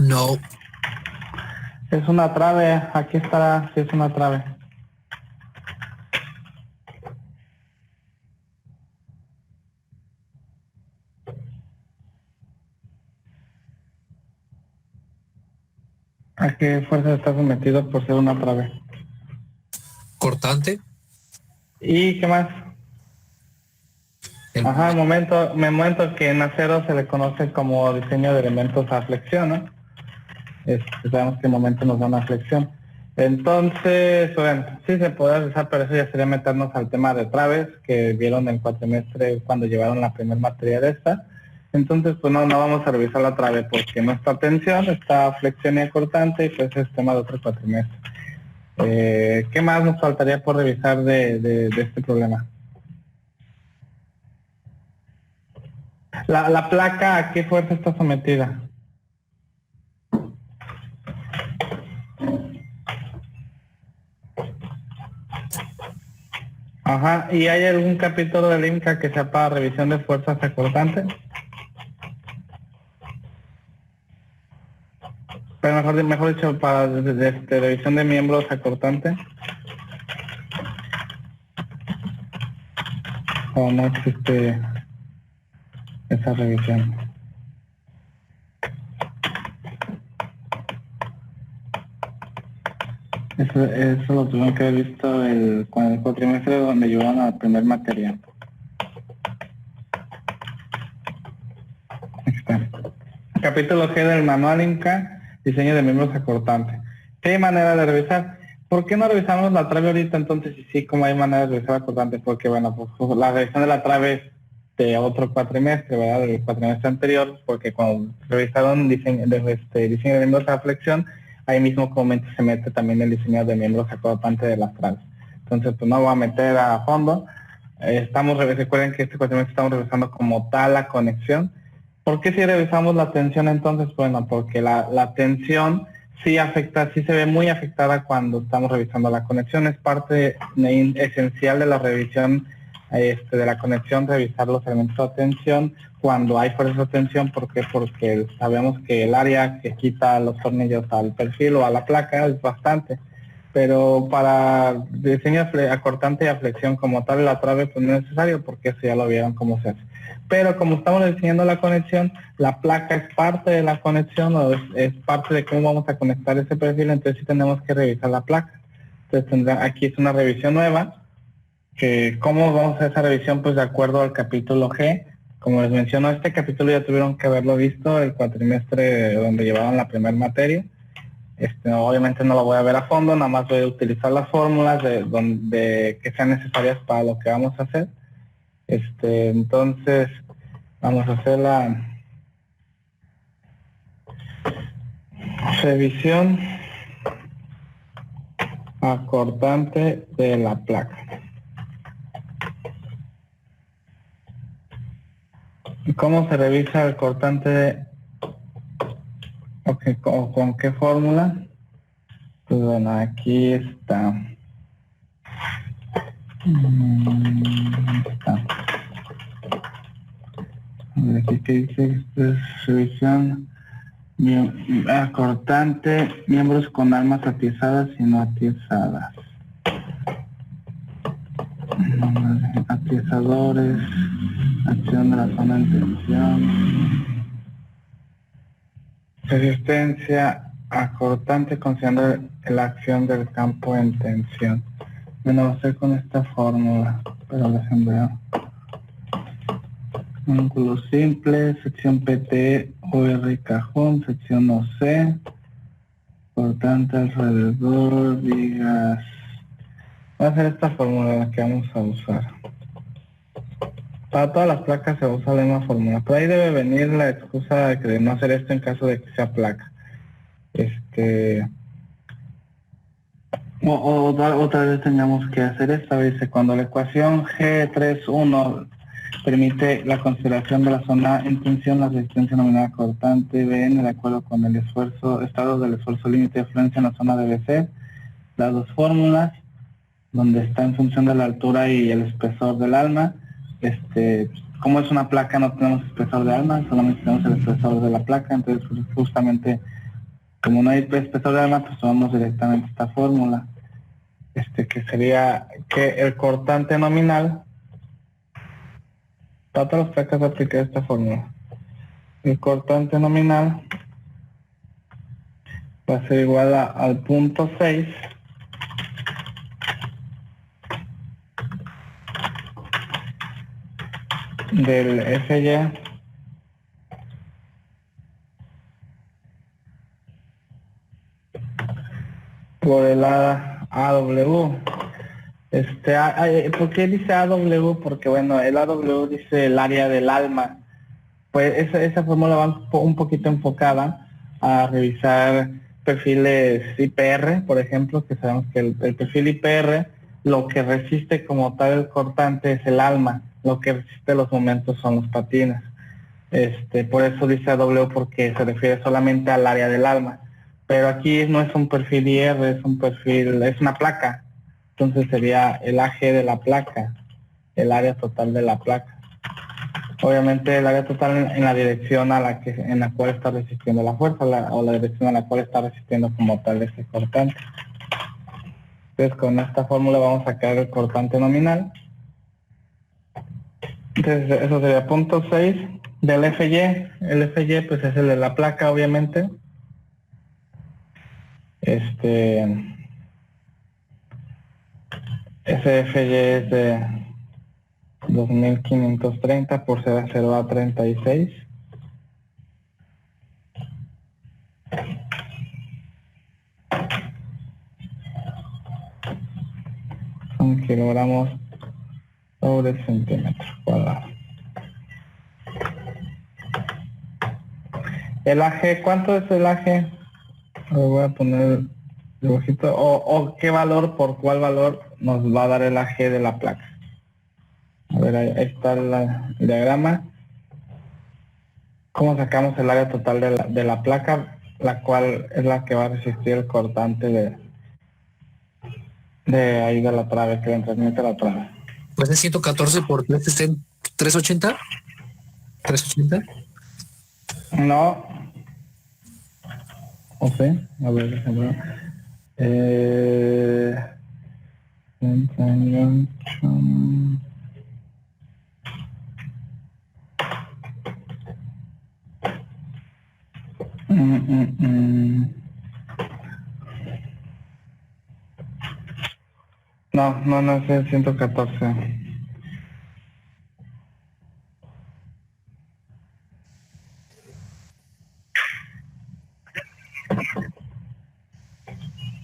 No. Es una trave, aquí está, sí es una trave. ¿A qué fuerza está sometido por ser una trave? Cortante. ¿Y qué más? Ajá, momento que en acero se le conoce como diseño de elementos a flexión, ¿no? Sabemos que el momento nos da una flexión. Entonces, bueno, sí se puede realizar, pero eso ya sería meternos al tema de traves que vieron en el cuatrimestre cuando llevaron la primera materia de esta. Entonces, pues no vamos a revisar la trave porque no está tensión, está flexión y cortante, y pues es tema de otro cuatrimestre. ¿Qué más nos faltaría por revisar de este problema? La placa, ¿a qué fuerza está sometida? Ajá, ¿y hay algún capítulo del INCA que sea para revisión de fuerzas cortantes? Pero mejor dicho, para revisión de miembros acortantes. ¿O no existe esa revisión? Eso lo tuvimos que haber visto con el cuatrimestre donde llevaron la primer materia. capítulo G del manual Inca, diseño de miembros acortantes. ¿Qué hay manera de revisar? ¿Por qué no revisamos la trave ahorita entonces? Y sí, como hay manera de revisar acortante, porque bueno, pues la revisión de la trave es de otro cuatrimestre, ¿verdad? Del cuatrimestre anterior, porque cuando revisaron diseño de miembros a flexión, ahí mismo comúnmente se mete también el diseño de miembros acortantes de las traves. Entonces, pues no voy a meter a fondo. Recuerden que este cuatrimestre estamos revisando como tal la conexión. ¿Por qué si revisamos la tensión entonces? Bueno, porque la tensión sí afecta, sí se ve muy afectada cuando estamos revisando la conexión. Es parte esencial de la revisión de la conexión, revisar los elementos de tensión cuando hay fuerzas de tensión. ¿Por qué? Porque sabemos que el área que quita los tornillos al perfil o a la placa es bastante. Pero para diseño acortante y a flexión como tal la trave pues no es necesario, porque eso ya lo vieron cómo se hace. Pero como estamos diseñando la conexión, la placa es parte de la conexión o es parte de cómo vamos a conectar ese perfil, entonces sí tenemos que revisar la placa. Entonces aquí es una revisión nueva, que cómo vamos a hacer esa revisión, pues de acuerdo al capítulo G. Como les menciono, este capítulo ya tuvieron que haberlo visto el cuatrimestre donde llevaban la primera materia. Obviamente no lo voy a ver a fondo, nada más voy a utilizar las fórmulas que sean necesarias para lo que vamos a hacer. Entonces vamos a hacer la revisión acortante de la placa. ¿Y cómo se revisa el cortante? Okay, ¿con qué fórmula? Pues bueno, aquí está. Aquí que dice revisión acortante, miembros con armas atiezadas y no atiezadas. Atiesadores, acción de la zona en tensión. Resistencia acortante considerando la acción del campo en tensión. Bueno, va a ser con esta fórmula, pero les envío. Ángulo simple, sección PT, OR cajón, sección OC, cortante alrededor, vigas. Va a ser esta fórmula la que vamos a usar. Para todas las placas se usa la misma fórmula, pero ahí debe venir la excusa de no hacer esto en caso de que sea placa. Otra vez tengamos que hacer esta, dice, cuando la ecuación G31 permite la consideración de la zona en tensión, la resistencia nominal cortante BN de acuerdo con el estado del esfuerzo límite de fluencia en la zona de BC, las dos fórmulas, donde está en función de la altura y el espesor del alma. Como es una placa no tenemos espesor de alma, solamente tenemos el espesor de la placa, entonces justamente como no hay espesor de alma, pues tomamos directamente esta fórmula, que sería que el cortante nominal, para todas las placas aplicar esta fórmula, el cortante nominal va a ser igual al punto 6 del FY por el AW. ¿Por qué dice AW? Porque bueno, el AW dice el área del alma. Pues esa fórmula va un poquito enfocada a revisar perfiles IPR, por ejemplo, que sabemos que el perfil IPR, lo que resiste como tal el cortante es el alma, lo que resiste los momentos son los patines. Por eso dice AW, porque se refiere solamente al área del alma. Pero aquí no es un perfil IR, es una placa. Entonces sería el AG de la placa, el área total de la placa. Obviamente el área total en la dirección en la cual está resistiendo la fuerza, o la dirección a la cual está resistiendo como tal ese cortante. Entonces con esta fórmula vamos a sacar el cortante nominal. Entonces eso sería punto 6 del FY. El FY pues es el de la placa, obviamente. Ese FY es de 2530 por 0 a 36. kilogramos sobre centímetro cuadrado. El AG, ¿cuánto es el AG? Lo voy a poner dibujito, o qué valor, por cuál valor nos va a dar el AG de la placa. A ver, ahí está el diagrama. ¿Cómo sacamos el área total de la placa, la cual es la que va a resistir el cortante de ahí de la trave, que le transmite la trave? Pues es 114 por 380. 380. No. ¿O sí? A ver, déjame ver. 38. No es el 114.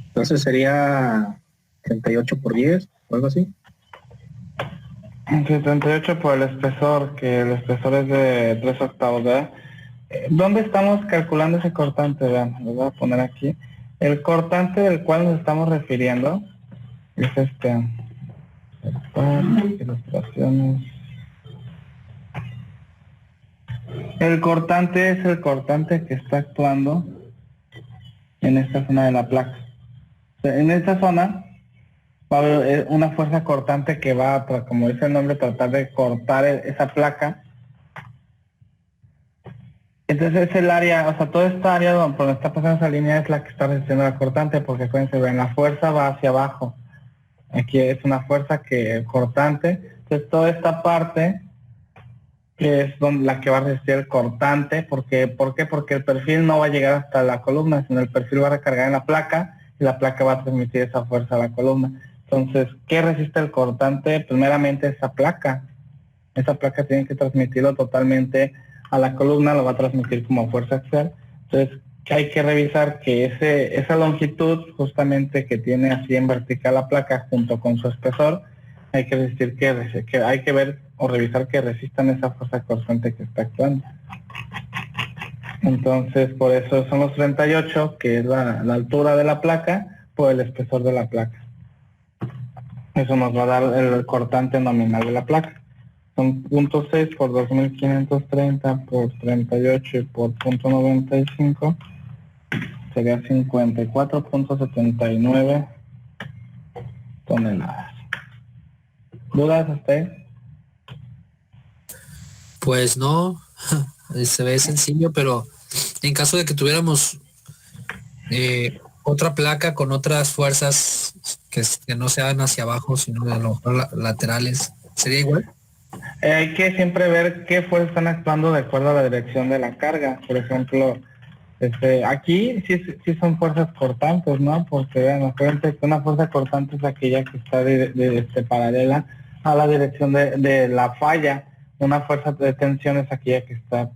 Entonces sería 38 por 10 o algo así. 78 por el espesor, que el espesor es de 3/8, ¿verdad? ¿Dónde estamos calculando ese cortante? Vean, lo voy a poner aquí. El cortante del cual nos estamos refiriendo es ilustraciones. El cortante es el cortante que está actuando en esta zona de la placa. O sea, en esta zona va a haber una fuerza cortante que va a, como dice el nombre, tratar de cortar esa placa. Entonces es el área, o sea, toda esta área donde está pasando esa línea es la que está resistiendo la cortante, porque acuérdense, ven, la fuerza va hacia abajo. Aquí es una fuerza cortante. Entonces toda esta parte que es la que va a resistir el cortante. ¿Por qué? Porque el perfil no va a llegar hasta la columna, sino el perfil va a recargar en la placa y la placa va a transmitir esa fuerza a la columna. Entonces, ¿qué resiste el cortante? Primeramente esa placa. Esa placa tiene que transmitirlo totalmente a la columna, lo va a transmitir como fuerza axial. Entonces, hay que revisar que esa longitud justamente que tiene así en vertical la placa junto con su espesor, hay que resistir que hay que ver o revisar que resistan esa fuerza cortante que está actuando. Entonces, por eso son los 38, que es la altura de la placa, por el espesor de la placa. Eso nos va a dar el cortante nominal de la placa. Son 0.6 por 2530 por 38 y por 0.95. Sería 54.79 toneladas. ¿Dudas hasta ahí? Pues no, se ve sencillo, pero en caso de que tuviéramos otra placa con otras fuerzas que no sean hacia abajo, sino a lo mejor laterales, ¿sería igual? Hay que siempre ver qué fuerzas están actuando de acuerdo a la dirección de la carga. Por ejemplo, aquí sí son fuerzas cortantes, ¿no? Porque vean, acuérdense que una fuerza cortante es aquella que está paralela a la dirección de la falla. Una fuerza de tensión es aquella que está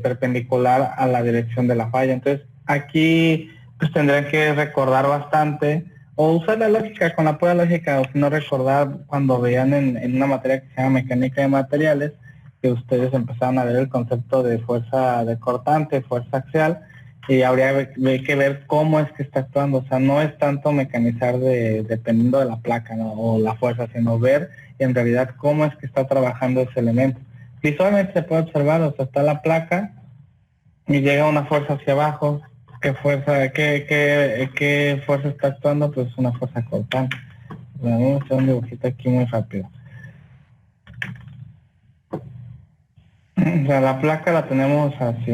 perpendicular a la dirección de la falla. Entonces, aquí pues tendrían que recordar bastante o usar la lógica con la pura lógica, o si no recordar cuando veían en una materia que se llama mecánica de materiales, que ustedes empezaron a ver el concepto de fuerza de cortante, fuerza axial, y habría que ver cómo es que está actuando. O sea, no es tanto mecanizar dependiendo de la placa, ¿no? O la fuerza, sino ver en realidad cómo es que está trabajando ese elemento. Visualmente se puede observar, o sea, está la placa y llega una fuerza hacia abajo. ¿Qué fuerza está actuando? Pues una fuerza cortante. Vamos a hacer un dibujito aquí muy rápido. O sea, la placa la tenemos así.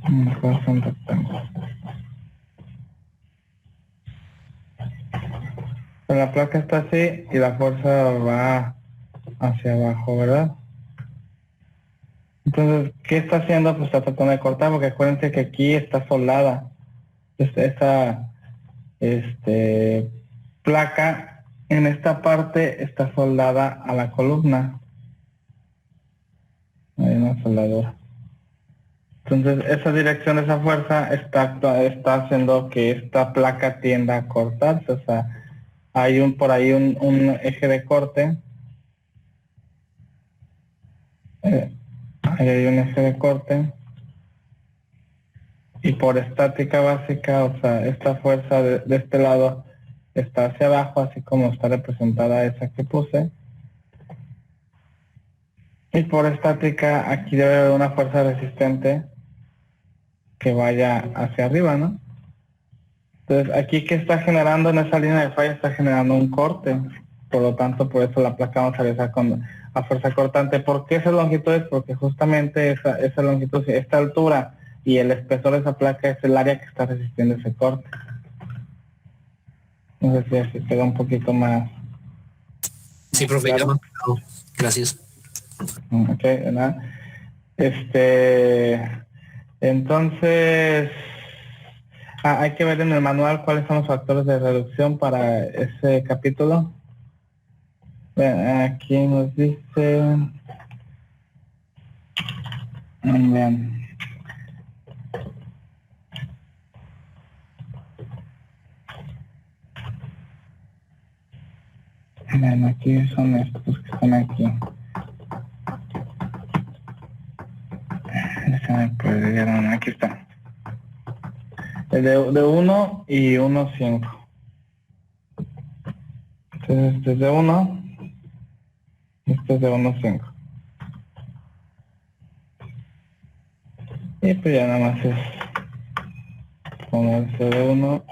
Un rectángulo. La placa está así y la fuerza va hacia abajo, ¿verdad? Entonces, ¿qué está haciendo? Pues está tratando de cortar, porque acuérdense que aquí está soldada. Esta placa en esta parte está soldada a la columna. Hay una soldadura. Entonces esa dirección, esa fuerza está haciendo que esta placa tienda a cortarse. O sea, hay por ahí un eje de corte. Ahí hay un eje de corte. Y por estática básica, o sea, esta fuerza de este lado está hacia abajo, así como está representada esa que puse. Y por estática, aquí debe haber una fuerza resistente que vaya hacia arriba, ¿no? Entonces, aquí que está generando en esa línea de falla, está generando un corte. Por lo tanto, por eso la placa vamos a realizar con a fuerza cortante. ¿Por qué esas longitudes? Porque justamente esa longitud, esta altura y el espesor de esa placa es el área que está resistiendo ese corte. No sé si así queda un poquito más. Sí, profe, claro. ya me han quedado. Gracias. Ok, de nada. Entonces, hay que ver en el manual cuáles son los factores de reducción para ese capítulo. Aquí nos dice. Vean. Vean, aquí son estos que están aquí. Aquí está. De 1 y 1,5. Entonces este es de 1, este es de 1,5. Y pues ya nada más es ponerse de 1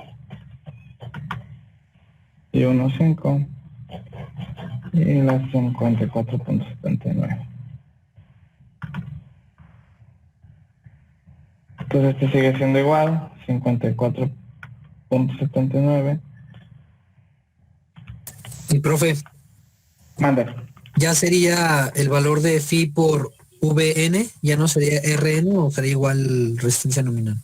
y 1,5 y las 54.79. Entonces este sigue siendo igual, 54.79. Y profe, Manda. ¿ya sería el valor de phi por Vn? ¿Ya no sería Rn o sería igual resistencia nominal?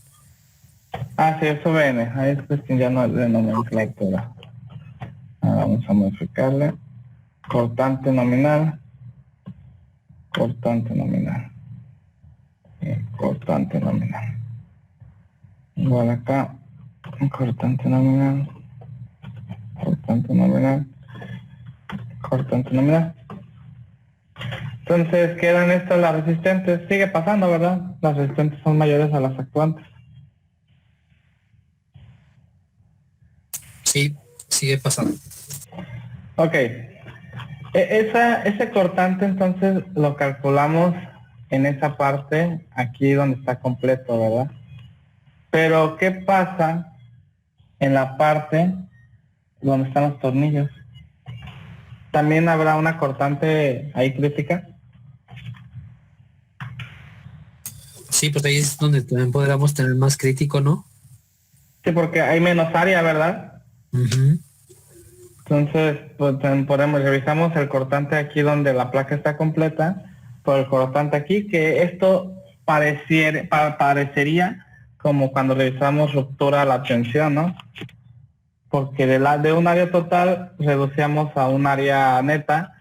Ah, sí, eso viene. Ahí es cuestión ya no de nomenclatura. Vamos a modificarle. Cortante nominal. Cortante nominal. Cortante nominal. Igual acá. Cortante nominal. Cortante nominal. Cortante nominal. Entonces quedan estas las resistentes. Sigue pasando, ¿verdad? Las resistentes son mayores a las actuantes. Sí, sigue pasando. Ok. Ese cortante entonces lo calculamos en esa parte, aquí donde está completo, ¿verdad? Pero ¿qué pasa en la parte donde están los tornillos? ¿También habrá una cortante ahí crítica? Sí, pues ahí es donde también podríamos tener más crítico, ¿no? Sí, porque hay menos área, ¿verdad? Uh-huh. Entonces, pues, revisamos el cortante aquí donde la placa está completa, por el cortante aquí, que esto parecería como cuando revisamos ruptura a la tensión, ¿no? Porque de un área total reducíamos a un área neta.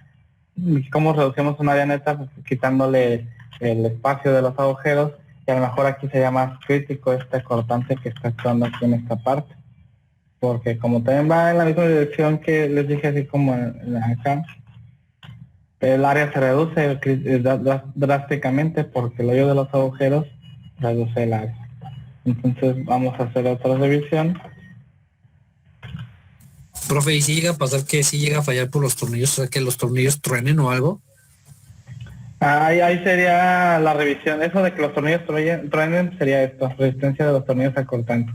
¿Y cómo reducimos un área neta? Pues quitándole el espacio de los agujeros, y a lo mejor aquí sería más crítico este cortante que está actuando aquí en esta parte. Porque como también va en la misma dirección que les dije, así como acá, el área se reduce drásticamente porque el hoyo de los agujeros reduce el área. Entonces vamos a hacer otra revisión. Profe, ¿y si llega a pasar que si llega a fallar por los tornillos, o sea, que los tornillos truenen o algo? Ahí sería la revisión. Eso de que los tornillos truenen sería esto, resistencia de los tornillos a cortante.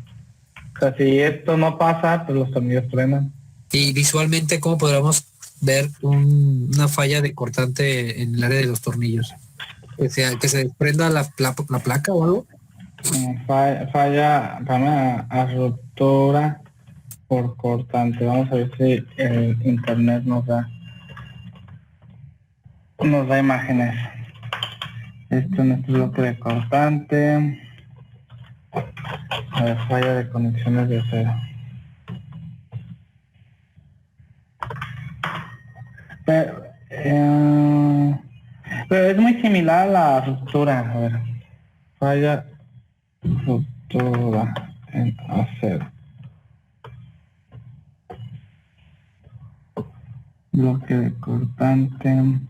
O sea, si esto no pasa, pues los tornillos truenan. Y visualmente, ¿cómo podríamos ver una falla de cortante en el área de los tornillos? Que se desprenda la placa o algo. Falla a ruptura por cortante. Vamos a ver si el internet nos da imágenes. Esto en este bloque de cortante. A ver, falla de conexiones de acero. Pero es muy similar a la ruptura. A ver. Falla ruptura en acero. Bloque de cortante.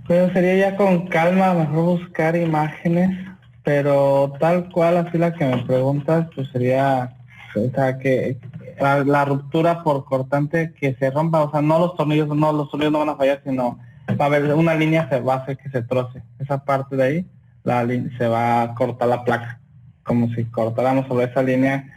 Pero sería ya con calma, mejor buscar imágenes, pero tal cual así la que me preguntas, pues sería, o sea, que la ruptura por cortante que se rompa, o sea, no los tornillos no van a fallar, sino va a haber una línea, se va a hacer que se troce. Esa parte de ahí, se va a cortar la placa, como si cortáramos sobre esa línea,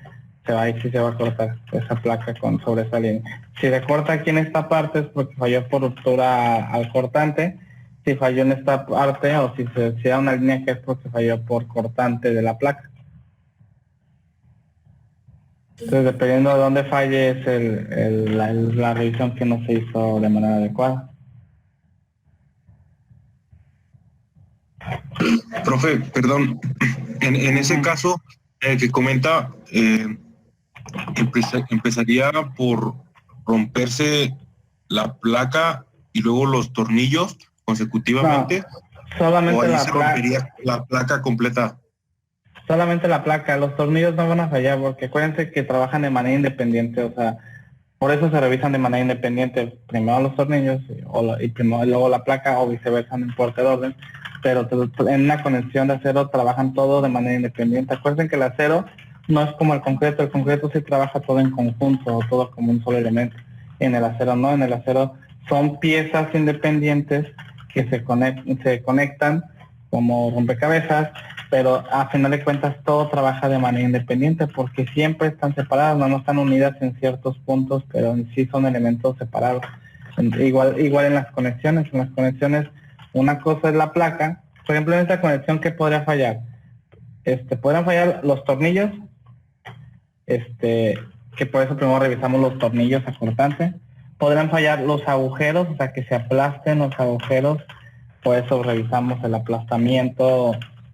sí se va a cortar esa placa sobre esa línea. Si se corta aquí en esta parte es porque falló por ruptura al cortante. Si falló en esta parte o si da una línea que es porque falló por cortante de la placa. Entonces, dependiendo de dónde falle es la revisión que no se hizo de manera adecuada. Profe, perdón, en ese caso que comenta, empezaría por romperse la placa y luego los tornillos consecutivamente. No, solamente o la se rompería la placa completa. Solamente la placa, los tornillos no van a fallar porque acuérdense que trabajan de manera independiente, o sea, por eso se revisan de manera independiente, primero los tornillos y luego la placa o viceversa, no importa el orden, pero en una conexión de acero trabajan todo de manera independiente. Acuérdense que el acero no es como el concreto sí trabaja todo en conjunto o todo como un solo elemento. En el acero no, en el acero son piezas independientes que se conectan como rompecabezas, pero a final de cuentas todo trabaja de manera independiente porque siempre están separadas, no están unidas en ciertos puntos, pero en sí son elementos separados. Igual en las conexiones, una cosa es la placa, por ejemplo en esta conexión ¿qué podría fallar? Podrían fallar los tornillos, que por eso primero revisamos los tornillos a cortante. Podrían fallar los agujeros, o sea que se aplasten los agujeros, por eso revisamos el aplastamiento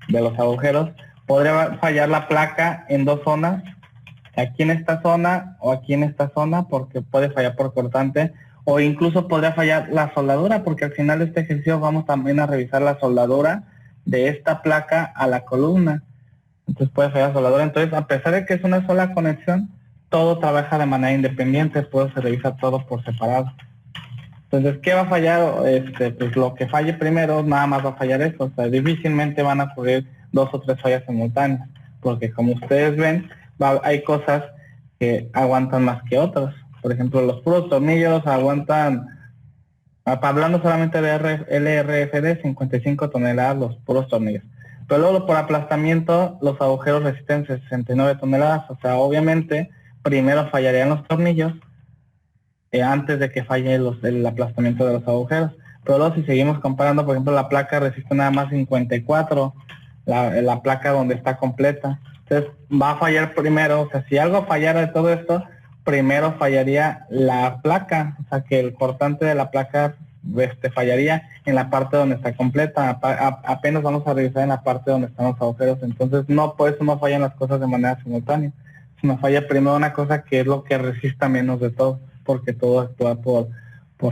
de los agujeros. Podría fallar la placa en dos zonas, aquí en esta zona o aquí en esta zona, porque puede fallar por cortante, o incluso podría fallar la soldadura, porque al final de este ejercicio vamos también a revisar la soldadura de esta placa a la columna. Entonces puede fallar la soldadura. Entonces, a pesar de que es una sola conexión, todo trabaja de manera independiente, pues se revisa todo por separado. Entonces, ¿qué va a fallar? Pues lo que falle primero, nada más va a fallar eso. O sea, difícilmente van a ocurrir 2 o 3 fallas simultáneas, porque como ustedes ven, hay cosas que aguantan más que otras. Por ejemplo, los puros tornillos aguantan, hablando solamente de LRFD, 55 toneladas los puros tornillos. Pero luego por aplastamiento, los agujeros resisten 69 toneladas. O sea, obviamente, primero fallarían los tornillos antes de que falle el aplastamiento de los agujeros. Pero luego si seguimos comparando, por ejemplo, la placa resiste nada más 54, la placa donde está completa. Entonces va a fallar primero, o sea, si algo fallara de todo esto, primero fallaría la placa, o sea, que el cortante de la placa fallaría en la parte donde está completa. Apenas vamos a revisar en la parte donde están los agujeros. Entonces por eso no fallan las cosas de manera simultánea. Sino falla primero una cosa que es lo que resista menos de todo, porque todo actúa por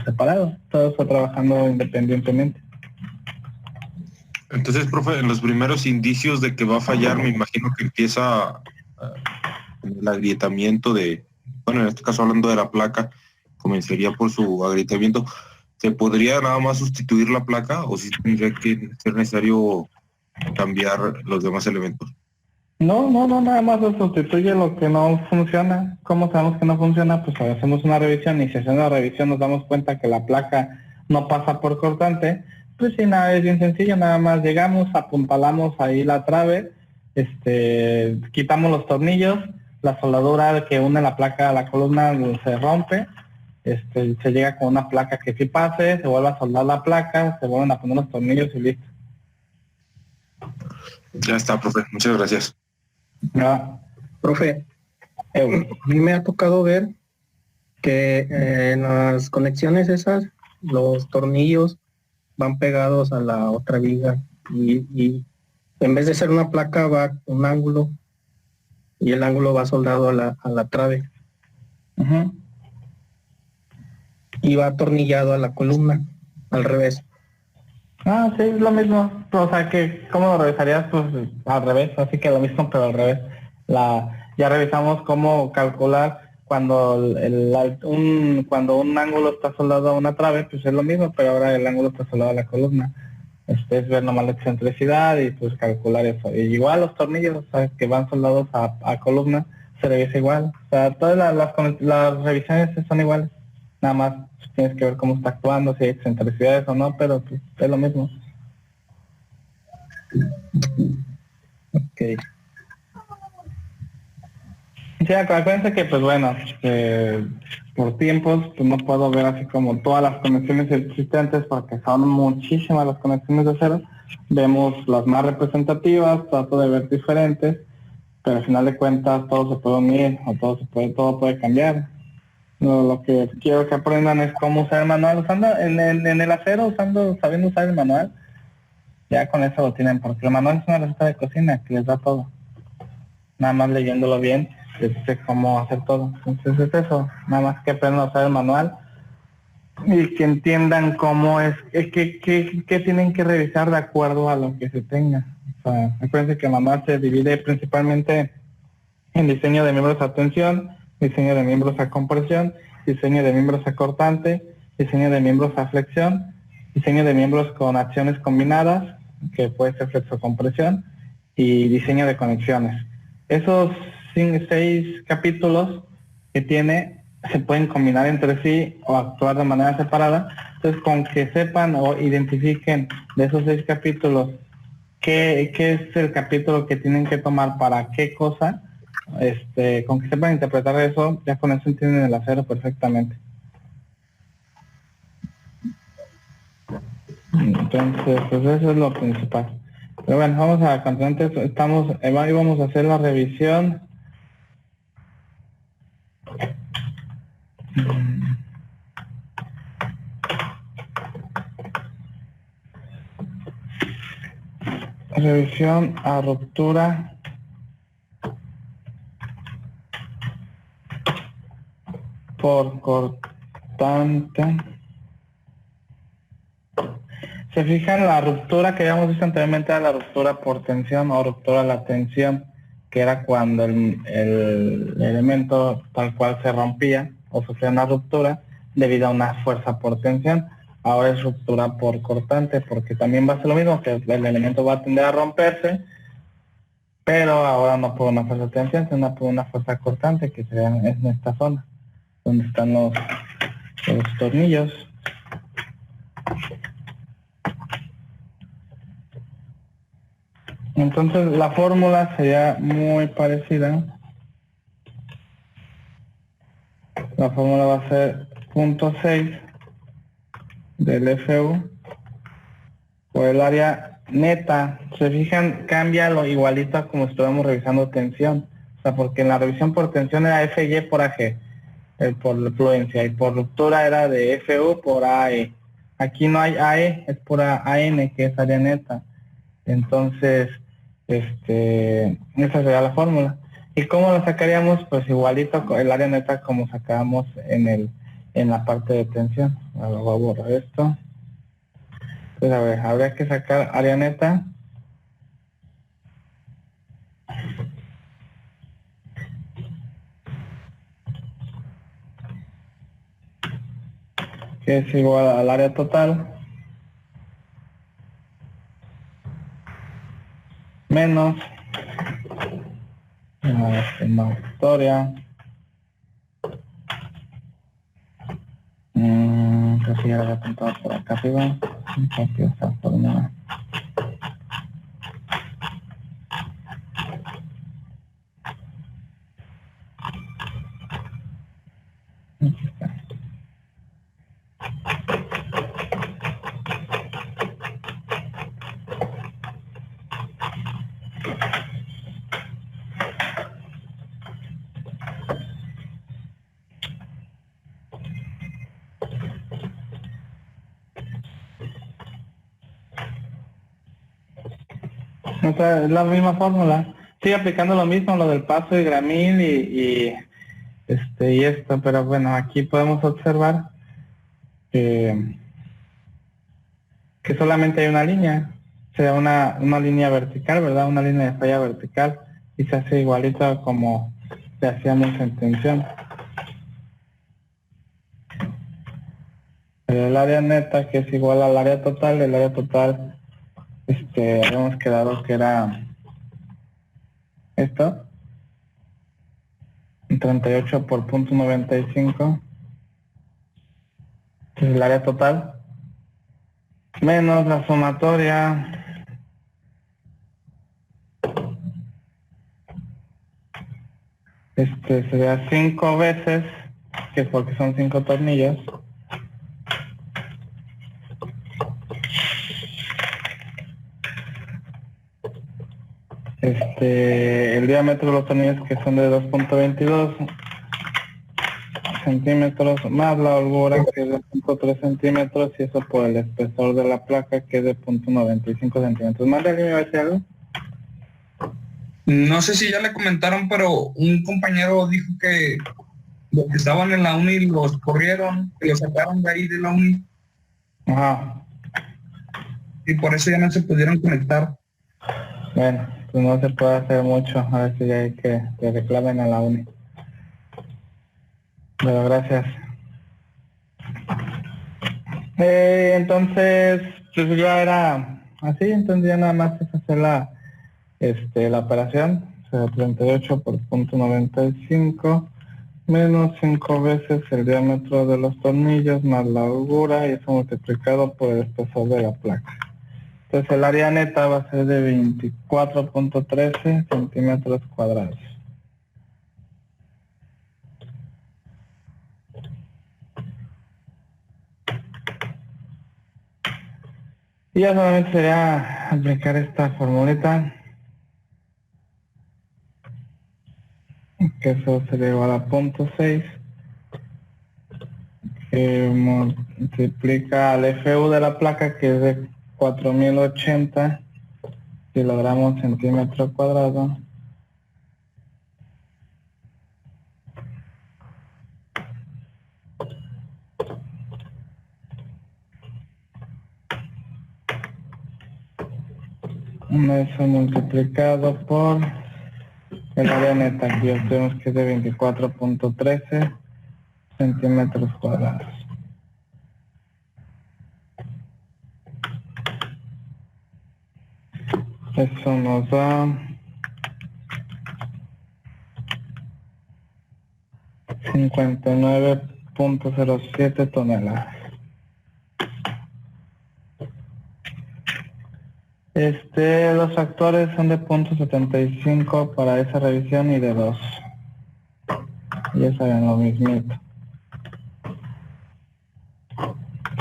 separado, todo está trabajando independientemente. Entonces, profe, en los primeros indicios de que va a fallar, me imagino que empieza el agrietamiento bueno, en este caso hablando de la placa, comenzaría por su agrietamiento. ¿Se podría nada más sustituir la placa o si tendría que ser necesario cambiar los demás elementos? No, nada más se sustituye lo que no funciona. ¿Cómo sabemos que no funciona? Pues hacemos una revisión y si hacemos la revisión nos damos cuenta que la placa no pasa por cortante. Pues sí, nada, es bien sencillo, nada más llegamos, apuntalamos ahí la trave, quitamos los tornillos, la soldadura que une la placa a la columna se rompe, se llega con una placa que sí pase, se vuelve a soldar la placa, se vuelven a poner los tornillos y listo. Ya está, profe, muchas gracias. Ah, Profe, a mí me ha tocado ver que en las conexiones esas, los tornillos van pegados a la otra viga y En vez de ser una placa va un ángulo y el ángulo va soldado a la trave Ujú. y va atornillado a la columna, al revés. Ah, sí, es lo mismo. O sea, que ¿cómo lo revisarías? Pues al revés, así que lo mismo, pero al revés. Ya revisamos cómo calcular cuando cuando un ángulo está soldado a una trave, pues es lo mismo, pero ahora el ángulo está soldado a la columna. Es ver nomás la excentricidad y pues calcular eso. Y igual los tornillos, o sea, que van soldados a columna, se revisa igual. O sea, todas las revisiones son iguales. Nada más tienes que ver cómo está actuando, si hay excentricidades o no, pero pues, es lo mismo. Ok. Sí, acuérdense que pues bueno, por tiempos pues no puedo ver así como todas las conexiones existentes porque son muchísimas las conexiones de acero. Vemos las más representativas, trato de ver diferentes, pero al final de cuentas todo se puede unir o todo puede cambiar. No, lo que quiero que aprendan es cómo usar el manual usando en el acero, sabiendo usar el manual. Ya con eso lo tienen, porque el manual es una receta de cocina que les da todo. Nada más leyéndolo bien, les dice cómo hacer todo. Entonces es eso, nada más que aprendan a usar el manual y que entiendan cómo que tienen que revisar de acuerdo a lo que se tenga. O sea, acuérdense que el manual se divide principalmente en diseño de miembros a tensión, diseño de miembros a compresión, diseño de miembros a cortante, diseño de miembros a flexión, diseño de miembros con acciones combinadas, que puede ser flexocompresión, y diseño de conexiones. Esos 6 capítulos que tiene se pueden combinar entre sí o actuar de manera separada. Entonces, con que sepan o identifiquen de esos 6 capítulos qué es el capítulo que tienen que tomar para qué cosa, con que sepan interpretar eso, ya con eso entienden el acero perfectamente. Entonces, pues eso es lo principal. Pero bueno, vamos a continuar. Ahí vamos a hacer la revisión. Revisión a ruptura por cortante. Se fijan, la ruptura que habíamos visto anteriormente era la ruptura por tensión o ruptura a la tensión, que era cuando el elemento tal cual se rompía o sufría una ruptura debido a una fuerza por tensión. Ahora es ruptura por cortante, porque también va a ser lo mismo, que el elemento va a tender a romperse, pero ahora no por una fuerza de tensión, sino por una fuerza cortante, que sería en esta zona, donde están los tornillos. Entonces la fórmula sería muy parecida. La fórmula va a ser 0.6 del FU por el área neta. Se fijan, cambia lo igualito a como estuviéramos revisando tensión. O sea, porque en la revisión por tensión era FY por AG, por la fluencia, y por ruptura era de FU por AE. Aquí no hay AE, es por AN, que es área neta. Entonces, esa sería la fórmula. ¿Y cómo lo sacaríamos? Pues igualito el área neta como sacábamos en la parte de tensión. Ahora voy a borrar esto. Entonces, a ver, habría que sacar área neta. Que es igual al área total. Menos la sumatoria. Casi ya lo había apuntado por acá arriba. Copio esta fórmula. Aquí está. O sea, es la misma fórmula. Sigue aplicando lo mismo, lo del paso y gramil y esto, pero bueno, aquí podemos observar que solamente hay una línea, o sea, una línea vertical, ¿verdad? Una línea de falla vertical y se hace igualito como le hacíamos en tensión. El área neta, que es igual al área total, el área total, habíamos quedado que era esto, 38 por punto 95, que es el área total, menos la sumatoria, sería 5 veces, que es porque son 5 tornillos, el diámetro de los tornillos, que son de 2.22 centímetros, más la holgura, que es de 0.3 centímetros, y eso por el espesor de la placa, que es de 0.95 centímetros. ¿Más de alguien me va a decir algo? No sé si ya le comentaron, pero un compañero dijo que los que estaban en la uni los corrieron, que los sacaron de ahí de la uni, Ajá. y por eso ya no se pudieron conectar. Bueno, pues no se puede hacer mucho, a ver si hay que reclamen a la uni. Pero gracias. Entonces, pues ya era así, entonces ya nada más es hacer la operación, o sea, 38 por punto 95 menos 5 veces el diámetro de los tornillos más la holgura, y eso multiplicado por el espesor de la placa. Entonces el área neta va a ser de 24.13 centímetros cuadrados. Y ya solamente sería aplicar esta formulita, que eso sería igual a 0.6, que multiplica al FU de la placa, que es de 4080 kilogramos centímetro cuadrado, eso multiplicado por el área neta, que ya tenemos que es de 24.13 centímetros cuadrados. Eso nos da 59.07 toneladas. Los factores son de 0.75 para esa revisión y de 2. Ya saben lo mismito.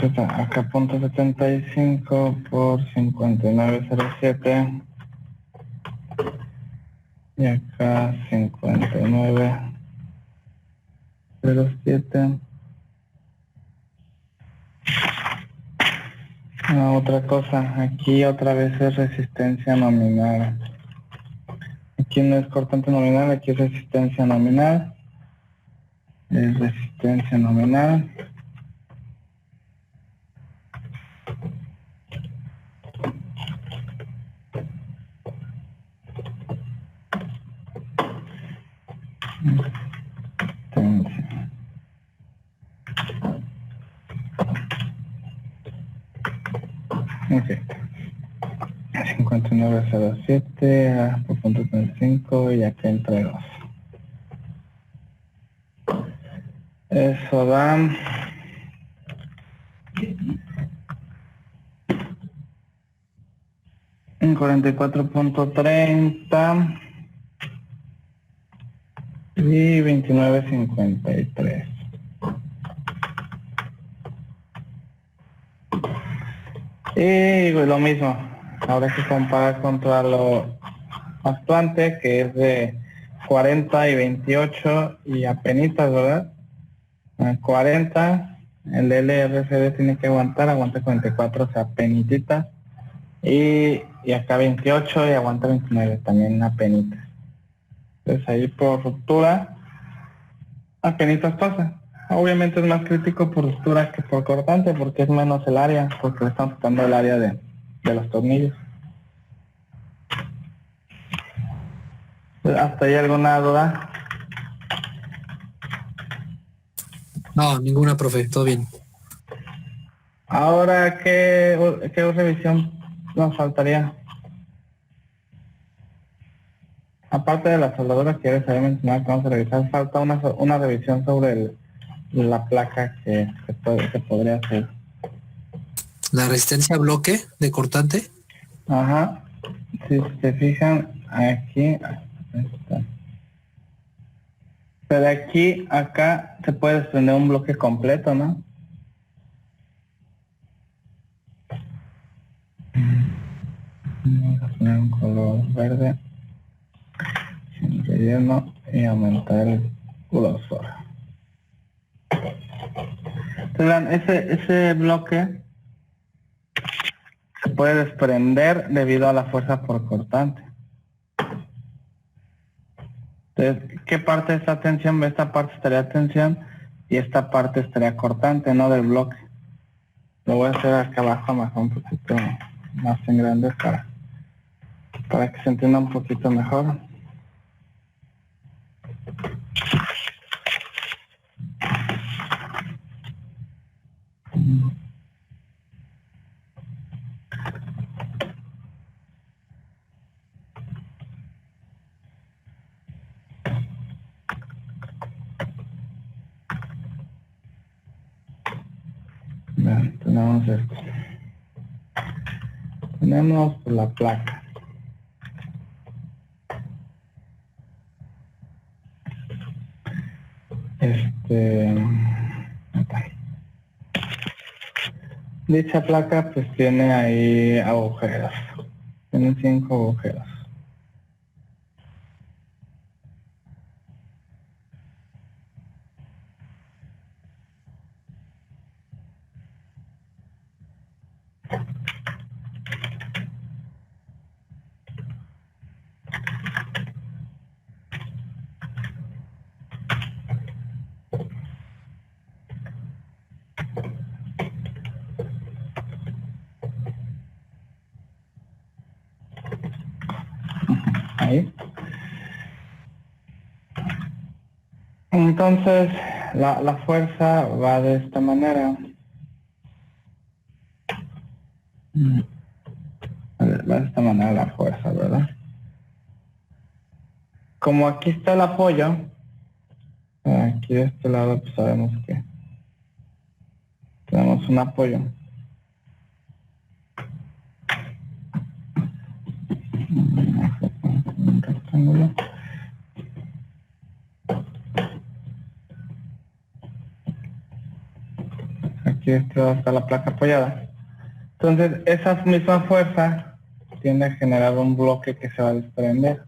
Entonces, acá 0.75 por 59.07 y acá 59.07. Otra cosa, aquí otra vez es resistencia nominal. Aquí no es cortante nominal, aquí es resistencia nominal. Es resistencia nominal. Ok. 59.07 por punto 35 y acá entre 2. Eso da 44.30 y 29.53. Y pues lo mismo, habrá que comparar contra lo actuante, que es de 40 y 28 y apenitas, ¿verdad? 40, el LRCD tiene que aguanta 44, o sea, penititas. y acá 28 y aguanta 29, también apenitas. Entonces ahí por ruptura, apenitas pasa. Obviamente es más crítico por ruptura que por cortante, porque es menos el área, porque le estamos quitando el área de los tornillos. ¿Hasta ahí alguna duda? No, ninguna, profe, todo bien. Ahora, ¿qué revisión nos faltaría? Aparte de la soldadura que les había mencionado que vamos a revisar, falta una revisión sobre la placa que podría hacer. La resistencia a bloque de cortante. Ajá. Si se fijan aquí, está. Pero aquí, acá se puede desprender un bloque completo, ¿no? Vamos a poner un color verde sin relleno y aumentar el grosor. Entonces, vean, ese bloque se puede desprender debido a la fuerza por cortante. Entonces, ¿qué parte está tensión? Esta parte estaría tensión y esta parte estaría cortante, no del bloque. Lo voy a hacer acá abajo, más un poquito más en grande para que se entienda un poquito mejor. Vean, tenemos esto. Tenemos la placa. Dicha placa pues tiene ahí agujeros. Tiene 5 agujeros. Ahí. Entonces, la fuerza va de esta manera. A ver, va de esta manera la fuerza, ¿verdad? Como aquí está el apoyo, aquí de este lado pues sabemos que tenemos un apoyo. Un rectángulo. Aquí de este lado está la placa apoyada. Entonces, esa misma fuerza tiende a generar un bloque que se va a desprender.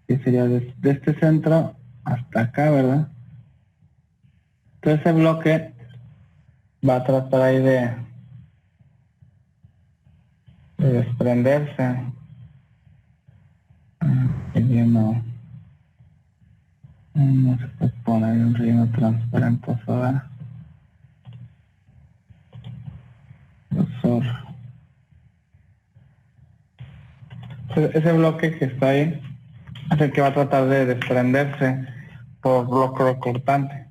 Y sería de este centro hasta acá, ¿verdad? Entonces ese bloque va a tratar ahí de desprenderse. Relleno. No se puede poner un relleno transparente ahora. Grosor. Entonces, ese bloque que está ahí es el que va a tratar de desprenderse por bloque cortante.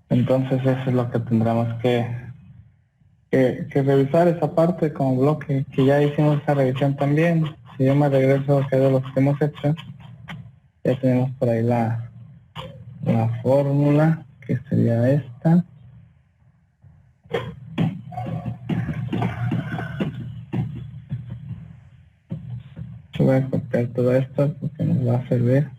Entonces eso es lo que tendremos que revisar, esa parte como bloque, que ya hicimos esa revisión también. Si yo me regreso a de los que hemos hecho, ya tenemos por ahí la fórmula, que sería esta. Yo voy a copiar todo esto porque nos va a servir.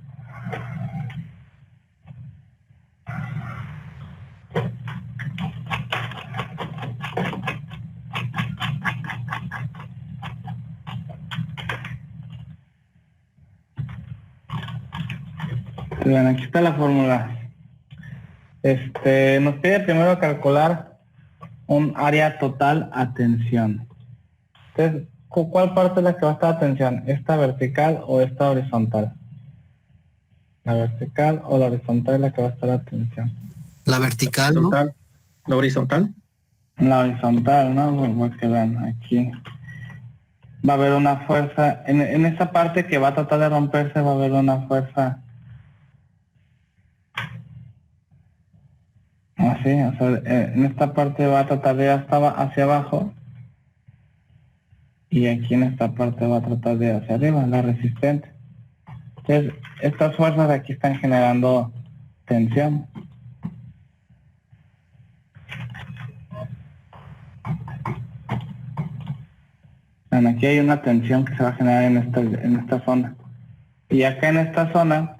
Bueno, aquí está la fórmula. Nos pide primero calcular un área total a tensión. Entonces, ¿cuál parte es la que va a estar a tensión? ¿Esta vertical o esta horizontal? La vertical o la horizontal es la que va a estar a tensión. La vertical, ¿no? Horizontal. La horizontal. La horizontal, ¿no? Porque vean, aquí va a haber una fuerza, en esa parte que va a tratar de romperse va a haber una fuerza así, o sea, en esta parte va a tratar de ir hacia abajo y aquí en esta parte va a tratar de ir hacia arriba, la resistente. Entonces, estas fuerzas de aquí están generando tensión. Bueno, aquí hay una tensión que se va a generar en esta zona. Y acá en esta zona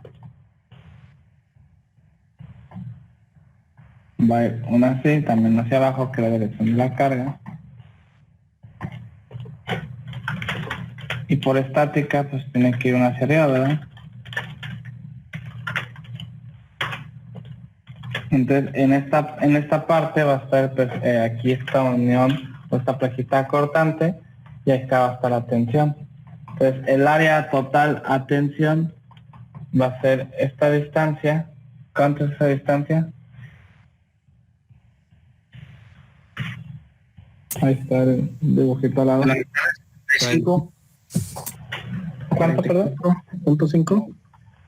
va a ir una así, también hacia abajo, que es la dirección de la carga. Y por estática, pues tiene que ir una hacia arriba, ¿verdad? Entonces, en esta parte va a estar, pues, aquí esta unión, o esta plaquita cortante, y acá va a estar la tensión. Entonces, el área total a tensión va a ser esta distancia. ¿Cuánto es esa distancia? Ahí está el dibujito al lado. 5. ¿Cuánto, perdón? .5.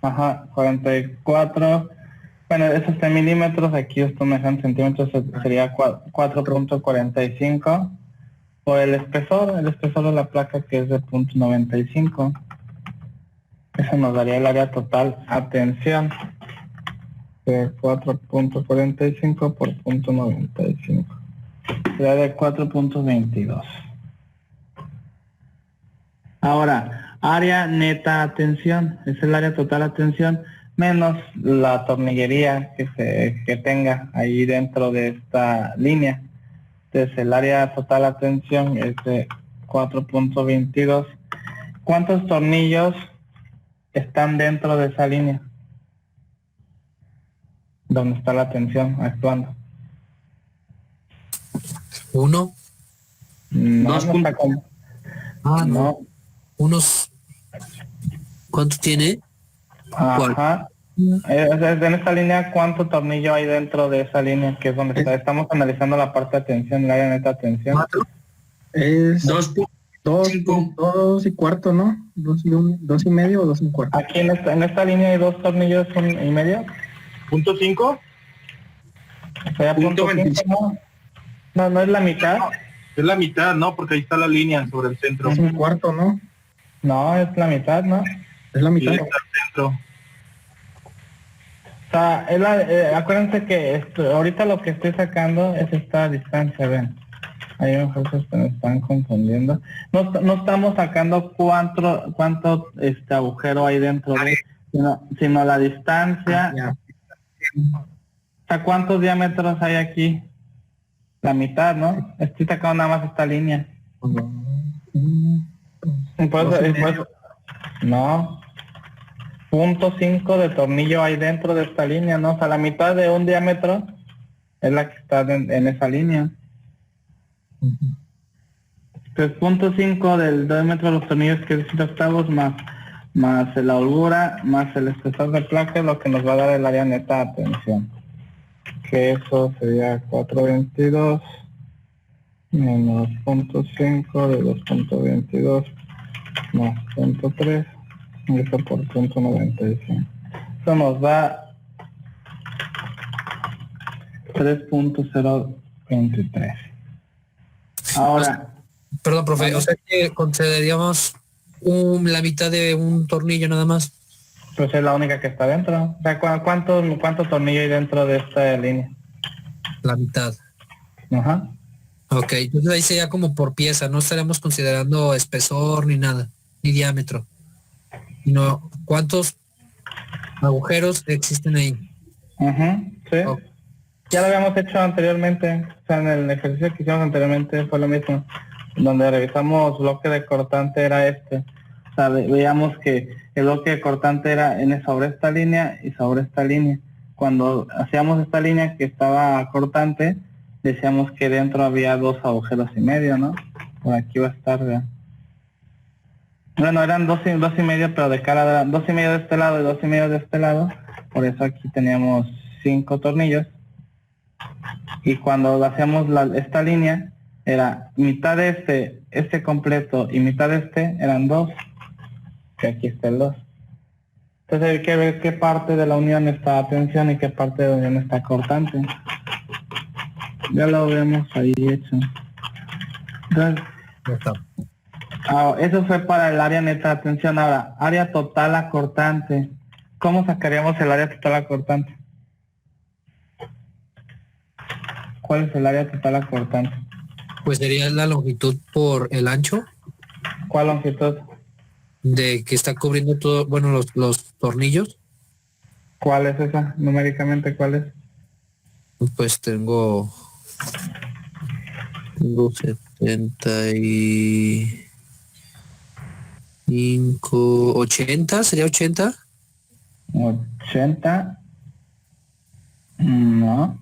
Ajá, 44. Bueno, eso está en milímetros, aquí esto me dejan centímetros, sería 4.45 por el espesor de la placa, que es de 0.95. Eso nos daría el área total a tensión de 4.45 por 0.95. Sería de 4.22. Ahora, área neta a tensión, es el área total a tensión menos la tornillería que tenga ahí dentro de esta línea. Entonces el área total a tensión es de 4.22. ¿Cuántos tornillos están dentro de esa línea? ¿Dónde está la tensión actuando? 1. No, Dos no está puntos. Ah, no. no. Unos. ¿Cuánto tiene? Ajá. En esta línea, ¿cuánto tornillo hay dentro de esa línea? Que es donde estamos analizando la parte de tensión, el área neta de tensión. 4. Es 2.5. 2 y cuarto, ¿no? 2 y medio o 2 y cuarto. Aquí en esta línea hay 2 tornillos y medio. ¿Punto 5? Sería Punto punto 5, ¿no? No es la mitad. Es la mitad, ¿no? Porque ahí está la línea sobre el centro. Es un cuarto, ¿no? No, es la mitad, ¿no? Es la Y mitad. está al centro. O sea, acuérdense que ahorita lo que estoy sacando es esta distancia, ven. Hay unos que se me están confundiendo. No estamos sacando cuánto agujero hay dentro de, sino la distancia. Ya. O sea, ¿cuántos diámetros hay aquí? La mitad, ¿no? Estoy sacando nada más esta línea. Y por eso, no. 0.5 de tornillo hay dentro de esta línea, ¿no? O sea, la mitad de un diámetro es la que está en esa línea. Entonces, 0.5 del diámetro de los tornillos, que es 7 octavos, más la holgura, más el espesor de placa, es lo que nos va a dar el área neta de tensión. Que eso sería 422 menos 0.5 de 2.22 más 0.3, y eso por 0.95. Eso nos da 3.023. Ahora, Perdón, profe. O sea que consideraríamos la mitad de un tornillo nada más. pues es la única que está dentro. O sea, ¿cuánto tornillo hay dentro de esta línea? La mitad. Ajá. Ok, entonces ahí sería como por pieza, no estaremos considerando espesor ni nada, ni diámetro. Sino cuántos agujeros existen ahí. Ajá, sí. Ok. Ya lo habíamos hecho anteriormente, o sea, en el ejercicio que hicimos anteriormente fue lo mismo, donde revisamos bloque de cortante era este. O sea, veíamos que el bloque de cortante era sobre esta línea y sobre esta línea. Cuando hacíamos esta línea que estaba cortante, decíamos que dentro había 2 agujeros y medio, ¿no? Por aquí va a estar, ¿verdad? Bueno, eran 2 y medio, pero de cara, 2 y medio de este lado y 2 y medio de este lado. Por eso aquí teníamos 5 tornillos. Y cuando hacíamos esta línea, era mitad de este completo y mitad de este eran 2. Que aquí está el 2. Entonces hay que ver qué parte de la unión está tensión y qué parte de la unión está cortante. Ya lo vemos ahí hecho. Entonces, Ya está. eso fue para el área neta de tensión. Ahora, área total acortante. ¿Cómo sacaríamos el área total acortante? ¿Cuál es el área total acortante? Pues sería la longitud por el ancho ¿Cuál longitud? de que está cubriendo todo, bueno, los tornillos. ¿Cuál es esa? Numéricamente, ¿cuál es? Pues tengo 75, 80, ¿sería 80? 80. No.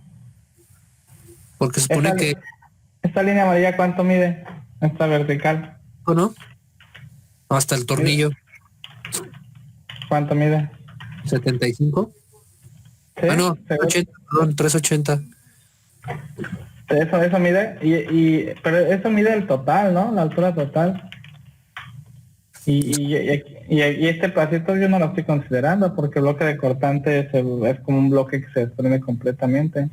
Porque se supone que, ¿Esta línea amarilla cuánto mide? Esta vertical. ¿o no? Hasta el tornillo, ¿Cuánto mide? 75. ¿Sí? Ah, no, ¿Seguro? 80, perdón, 380. Eso mide, pero eso mide el total, ¿no? La altura total. Y este pedacito yo no lo estoy considerando porque el bloque de cortante es como un bloque que se desprende completamente.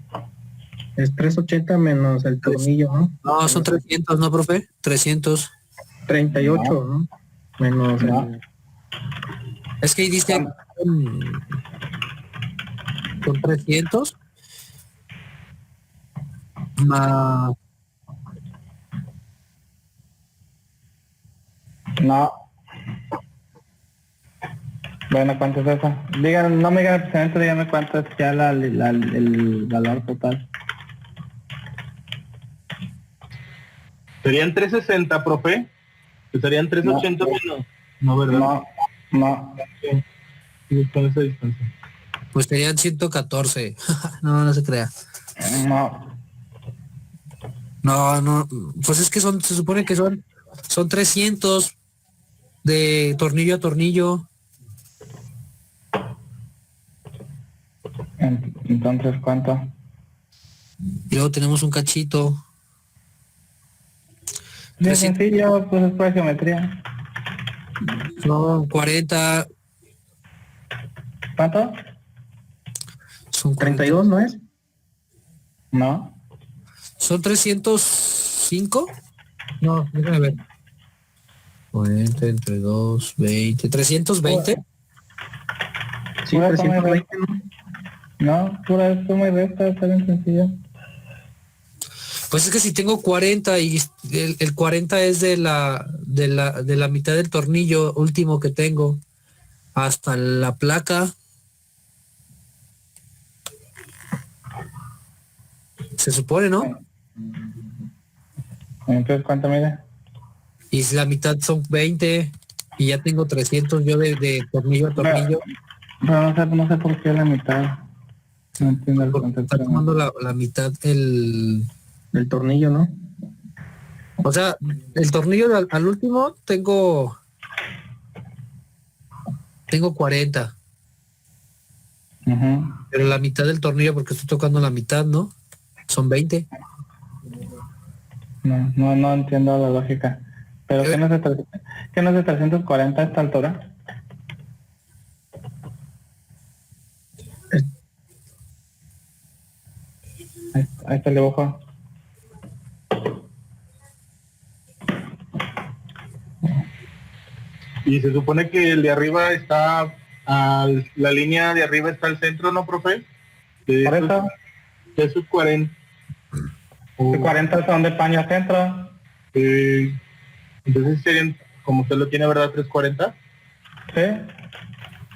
Es 380 menos el tornillo, ¿no? No, son 300, ¿no, profe? 300. 38, ¿no? Menos No. el... Es que ahí dice son 300 más No. Bueno, ¿cuánto es eso? Digan, no me digan precisamente, díganme cuánto es ya el valor total. Serían 360, profe. Que serían 380 menos. No, ¿verdad? No. Sí, con esa distancia. pues serían 114. No se crea. No. No, pues es que se supone que son 300 de tornillo a tornillo. Entonces, ¿cuánto? Y luego tenemos un cachito. Bien 300, sencillo, pues es pura geometría. son 40, ¿Cuánto? son 32, ¿no es? No. ¿Son 305? No, déjame ver. 40 entre 2, 20. ¿320? Sí, Pura 320, ¿no? No, pura suma y resta, está bien sencillo. Pues es que si tengo 40 y el 40 es de la mitad del tornillo último que tengo hasta la placa. Se supone, ¿no? Entonces, ¿cuánto mide? Y si la mitad son 20 y ya tengo 300 yo de tornillo a tornillo. Pero no sé por qué la mitad. No entiendo el Porque concepto. está tomando la mitad El tornillo, ¿no? O sea, el tornillo al último tengo 40. Ujú. Pero la mitad del tornillo, porque estoy tocando la mitad, ¿no? Son 20. No entiendo la lógica. Pero ¿qué no es de 340 a esta altura? Ahí está el dibujo. Y se supone que el de arriba está, la línea de arriba está al centro, ¿no, profe? Por eso, De sus 40. de 40 son de paño a centro. Entonces serían, como usted lo tiene, ¿verdad? 340. ¿Sí?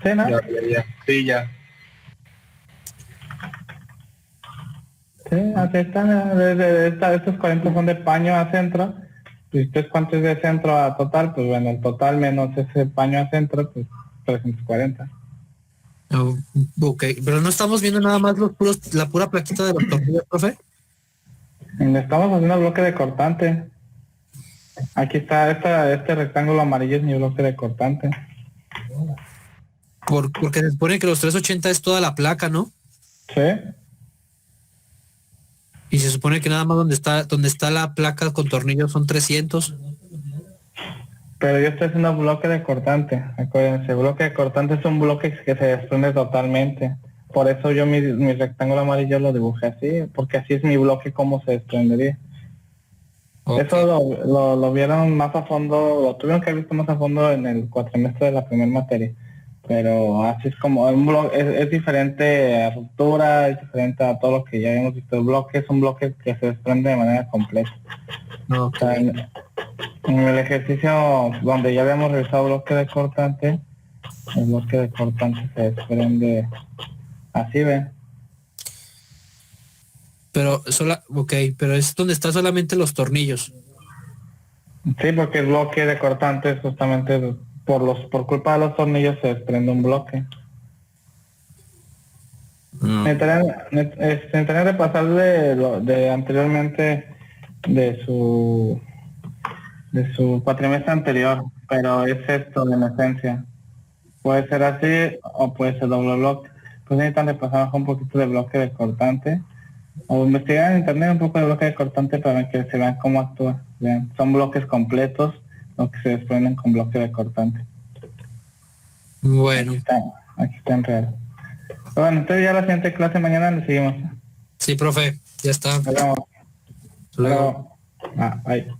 ¿Sí, no? Ya. Sí, ya. Sí, así está. Estos 40 son de paño a centro. Y usted cuánto es de centro a total, pues bueno, el total menos ese paño a centro, pues 340. Oh, ok, pero no estamos viendo nada más la pura plaquita de los tornillos, profe. Estamos haciendo bloque de cortante. Aquí está este rectángulo amarillo, es mi bloque de cortante. Porque se supone que los 380 es toda la placa, ¿no? Sí. Y se supone que nada más donde está la placa con tornillos son 300. Pero yo estoy haciendo bloque de cortante. Acuérdense, bloque de cortante es un bloque que se desprende totalmente. Por eso yo mi rectángulo amarillo lo dibujé así, porque así es mi bloque como se desprendería. Okay. Eso lo vieron más a fondo, lo tuvieron que haber visto más a fondo en el cuatrimestre de la primera materia. Pero así es como un bloque, es diferente a ruptura, es diferente a todo lo que ya hemos visto. El bloque es un bloque que se desprende de manera completa. Okay. O sea, en el ejercicio donde ya habíamos revisado bloque de cortante, el bloque de cortante se desprende así, ¿ven? Pero pero es donde están solamente los tornillos. Sí, porque el bloque de cortante es justamente por culpa de los tornillos se desprende un bloque. Necesitaría repasar de anteriormente de su cuatrimestre anterior, pero es esto en esencia. Puede ser así o puede ser doble bloque. Pues necesitan repasar un poquito de bloque de cortante o investigar en internet un poco de bloque de cortante para que se vean cómo actúa. Vean, son bloques completos los que se desprenden con bloque de cortante. Bueno. Aquí está en real. Pero bueno, entonces ya la siguiente clase mañana le seguimos. Sí, profe, ya está. Nos vemos. Hasta luego. Bye.